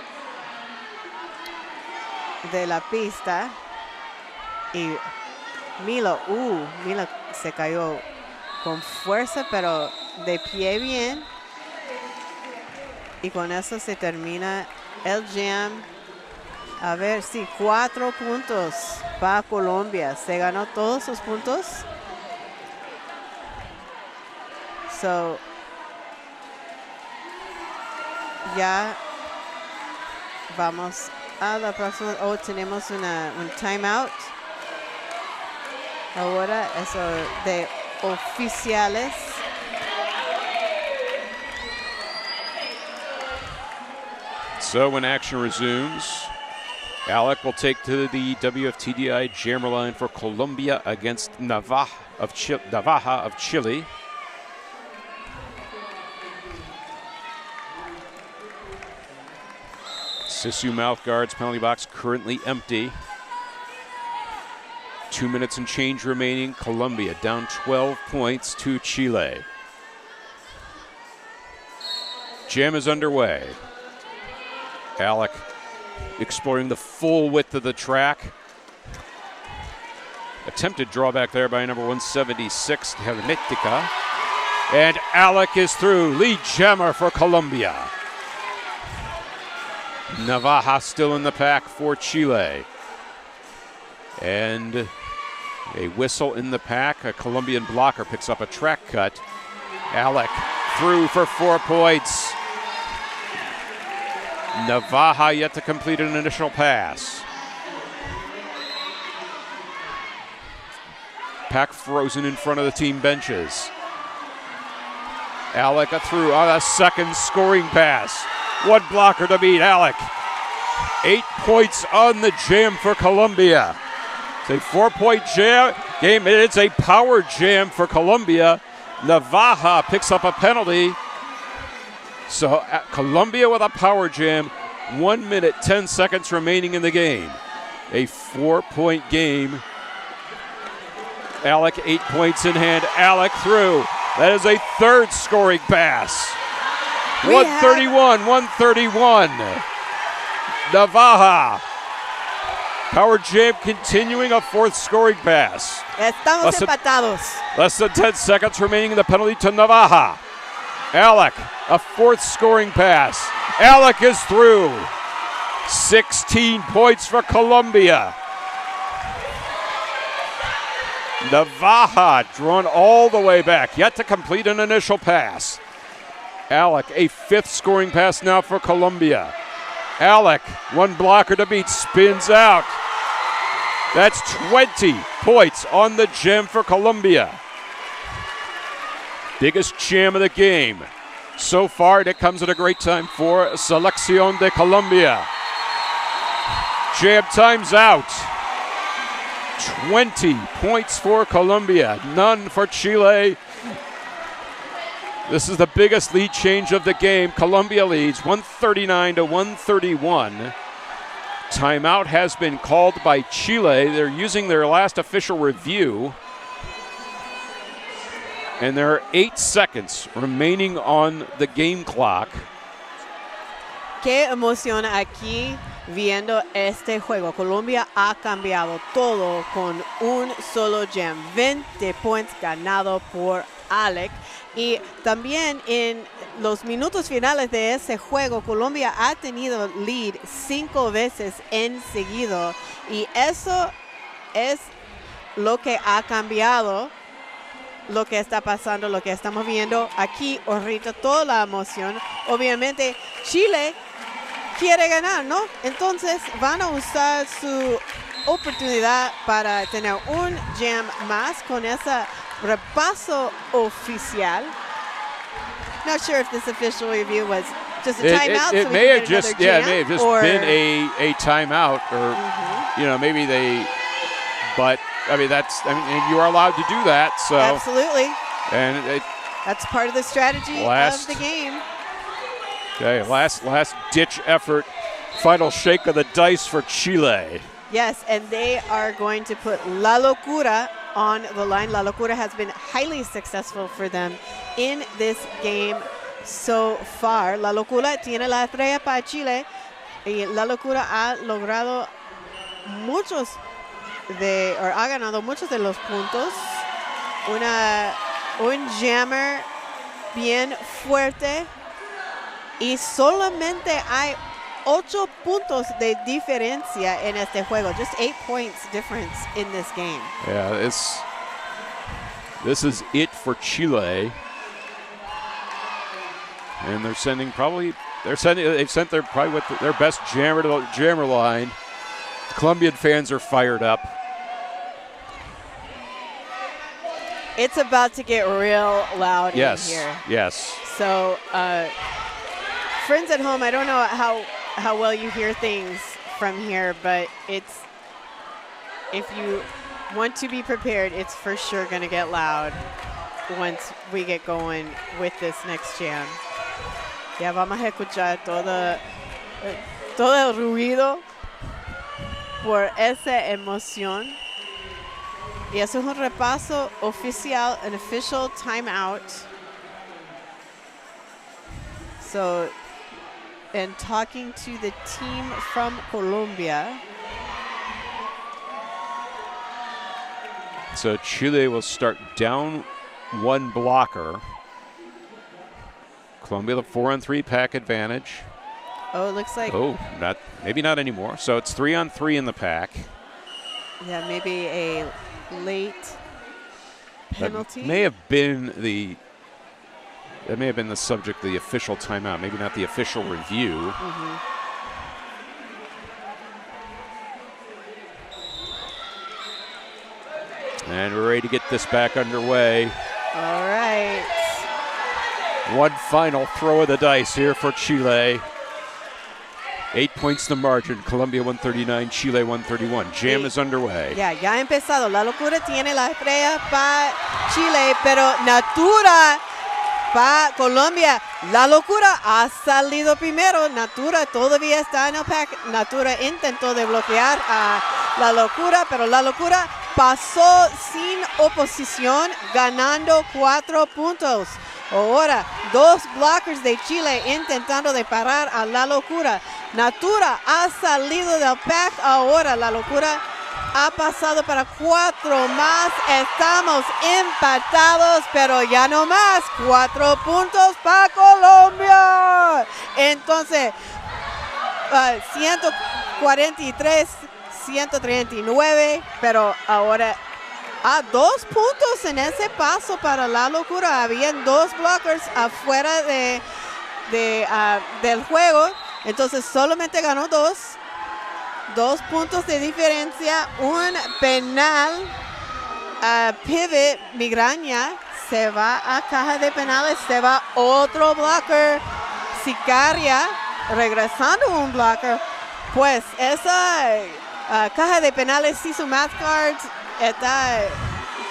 la pista y Mila se cayó con fuerza pero de pie bien y con eso se termina el jam. A ver, sí, 4 puntos para Colombia. Se ganó todos sus puntos. So, ya vamos a la próxima. Tenemos un timeout. Ahora eso de oficiales. So when action resumes, Alec will take to the WFTDI jammer line for Colombia against Navaja of Chile. Sisu mouth guards, penalty box currently empty. 2 minutes and change remaining. Colombia down 12 points to Chile. Jam is underway. Alec exploring the full width of the track. Attempted drawback there by number 176, Hermetica. And Alec is through. Lead jammer for Colombia. Navaja still in the pack for Chile. And a whistle in the pack. A Colombian blocker picks up a track cut. Alec through for 4 points. Navaja yet to complete an initial pass. Pack frozen in front of the team benches. Alec through on a second scoring pass. One blocker to beat Alec. 8 points on the jam for Colombia. It's a 4-point jam game. It's a power jam for Colombia. Navaja picks up a penalty. So Colombia with a power jam. 1 minute, 10 seconds remaining in the game. A 4-point game. Alec 8 points in hand. Alec through. That is a third scoring pass. 131. Navaja. Power jam continuing, a fourth scoring pass. Estamos empatados. Less than 10 seconds remaining in the penalty to Navaja. Alec, a fourth scoring pass. Alec is through. 16 points for Colombia. Navaja drawn all the way back, yet to complete an initial pass. Alec, a fifth scoring pass now for Colombia. Alec, one blocker to beat, spins out. That's 20 points on the jam for Colombia. Biggest jam of the game. So far, it comes at a great time for Selección de Colombia. Jam time's out. 20 points for Colombia, none for Chile. This is the biggest lead change of the game. Colombia leads 139-131. Timeout has been called by Chile. They're using their last official review. And there are 8 seconds remaining on the game clock. Qué emoción aquí viendo este juego. Colombia ha cambiado todo con un solo jam. 20 points ganado por Alec. Y también en los minutos finales de ese juego, Colombia ha tenido lead 5 veces en seguido. Y eso es lo que ha cambiado, lo que está pasando, lo que estamos viendo aquí ahorita, toda la emoción. Obviamente, Chile quiere ganar, ¿no? Entonces van a usar su oportunidad para tener un jam más con ese repaso oficial. Not sure if this official review was just a timeout. It may have just been a timeout, or you know, maybe they. But I mean, and you are allowed to do that. So absolutely, and that's part of the strategy of the game. Okay, last ditch effort, final shake of the dice for Chile. Yes, and they are going to put La Locura on the line. La Locura has been highly successful for them in this game so far. La Locura tiene la estrella para Chile y La Locura ha logrado ha ganado muchos de los puntos. Un jammer bien fuerte y solamente hay 8 puntos de diferencia en este juego. Just 8 points difference in this game. Yeah, this is it for Chile. And they've sent probably with their best jammer to the jammer line. The Colombian fans are fired up. It's about to get real loud in here. Yes. So, friends at home, I don't know how well you hear things from here, but if you want to be prepared, it's for sure going to get loud once we get going with this next jam. Ya vamos a escuchar todo el ruido por esa emoción. Y eso es un repaso oficial, an official timeout. So, and talking to the team from Colombia. So Chile will start down one blocker. Colombia, the 4-on-3 pack advantage. Oh, it looks like. Oh, maybe not anymore. So it's 3-on-3 in the pack. Yeah, maybe a late penalty. That may have been the That may have been the subject of the official timeout, maybe not the official review. And we're ready to get this back underway. All right. One final throw of the dice here for Chile. 8 points the margin. Colombia 139, Chile 131. Jam is underway. Ya ha empezado. La locura tiene la estrella para Chile, pero Natura para Colombia. La locura ha salido primero. Natura todavía está en el pack. Natura intentó de bloquear a la locura, pero la locura pasó sin oposición, ganando 4 puntos. Ahora, 2 blockers de Chile intentando de parar a la locura. Natura ha salido del pack. Ahora la locura ha pasado para 4 más. Estamos empatados, pero ya no más. 4 puntos para Colombia. Entonces, 143, 139, pero ahora a 2 puntos en ese paso para la locura. Habían 2 blockers afuera del juego. Entonces solamente ganó 2. 2 puntos de diferencia. Un penal. Pivot Migraña se va a caja de penales. Se va otro blocker. Sicaria regresando un blocker. Pues esa caja de penales, si su math cards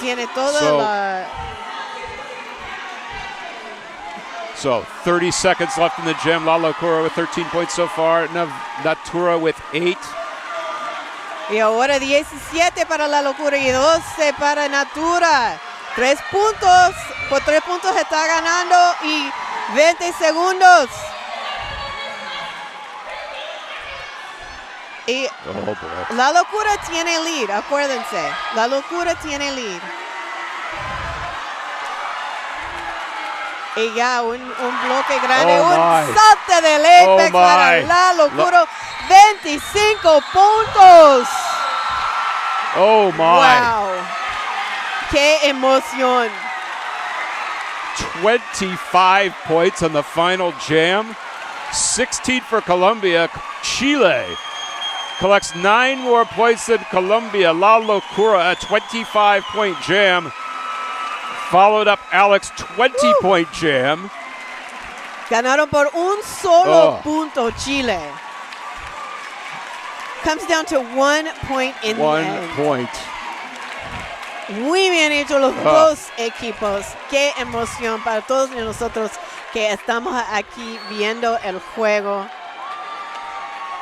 tiene toda la... So 30 seconds left in the gem. La Locura with 13 points so far. Natura with 8. Y ahora 17 para la locura y 12 para Natura. 3 puntos. Por 3 puntos está ganando y 20 segundos. Y la locura tiene lead, acuérdense. La locura tiene lead. Y ya un bloque grande, un salto del Apex para la locura. 25 puntos. Oh my. Wow. Qué emoción. 25 points on the final jam. 16 for Colombia. Chile collects 9 more points than Colombia. La Locura, a 25-point jam. Followed up Alex, 20-point jam. Ganaron por un solo punto Chile. Comes down to 1 point in the end. 1 point. Muy bien hecho los dos equipos. Qué emoción para todos nosotros que estamos aquí viendo el juego.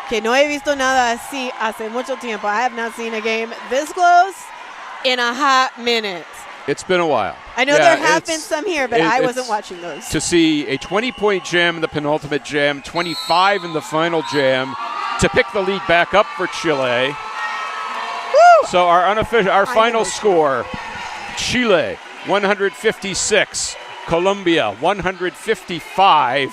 Que no he visto nada así hace mucho tiempo. I have not seen a game this close in a hot minute. It's been a while. I know there have been some here, but I wasn't watching those. To see a 20-point jam in the penultimate jam, 25 in the final jam, to pick the lead back up for Chile. Woo! So our final score, Chile 156, Colombia 155.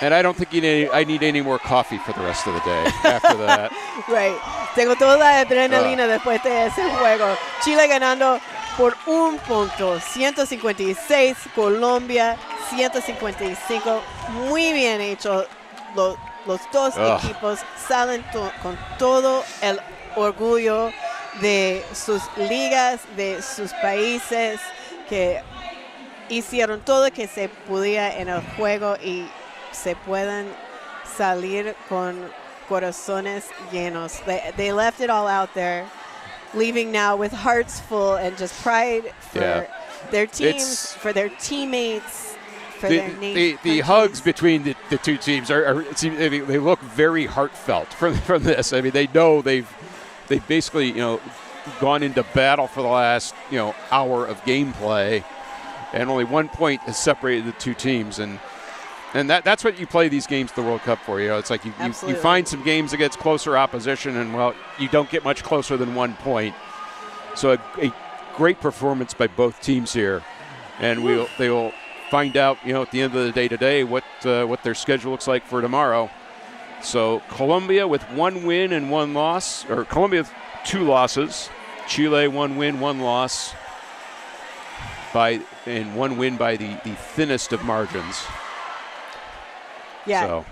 And I don't think I need any more coffee for the rest of the day after that. Right. Tengo toda la adrenalina después de ese juego. Chile ganando por 1 punto. 156. Colombia 155. Muy bien hecho. Los dos equipos salen con todo el orgullo de sus ligas, de sus países, que hicieron todo lo que se podía en el juego y se pueden salir con corazones llenos. They left it all out there, leaving now with hearts full and just pride for their teams, for their teammates, for their nation. The hugs between the two teams they look very heartfelt from this. I mean, they know they've basically gone into battle for the last hour of gameplay, and only 1 point has separated the two teams. And that's what you play these games, the World Cup, for. It's like you find some games against closer opposition, and, well, you don't get much closer than 1 point. So a great performance by both teams here. And they will find out, at the end of the day today what their schedule looks like for tomorrow. So Colombia with 1 win and 1 loss, or Colombia with 2 losses. Chile 1 win, 1 loss. and one win by the thinnest of margins. Yeah. So.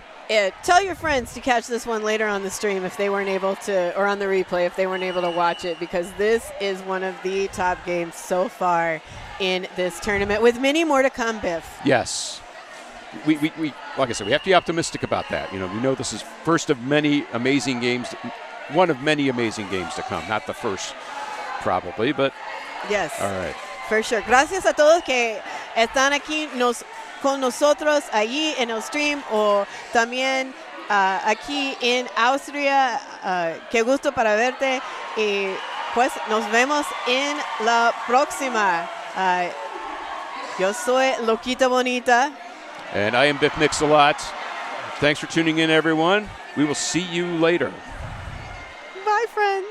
Tell your friends to catch this one later on the stream if they weren't able to, or on the replay if they weren't able to watch it, because this is one of the top games so far in this tournament, with many more to come, Biff. Yes. We like I said, we have to be optimistic about that. We know this is first of many amazing games, one of many amazing games to come. Not the first, probably, but yes. All right. For sure. Gracias a todos que están aquí con nosotros allí en el stream o también aquí en Austria. Qué gusto para verte y pues nos vemos en la próxima. Yo soy Loquita Bonita. And I am Biff Mix-a-Lot. Thanks for tuning in, everyone. We will see you later. Bye, friends.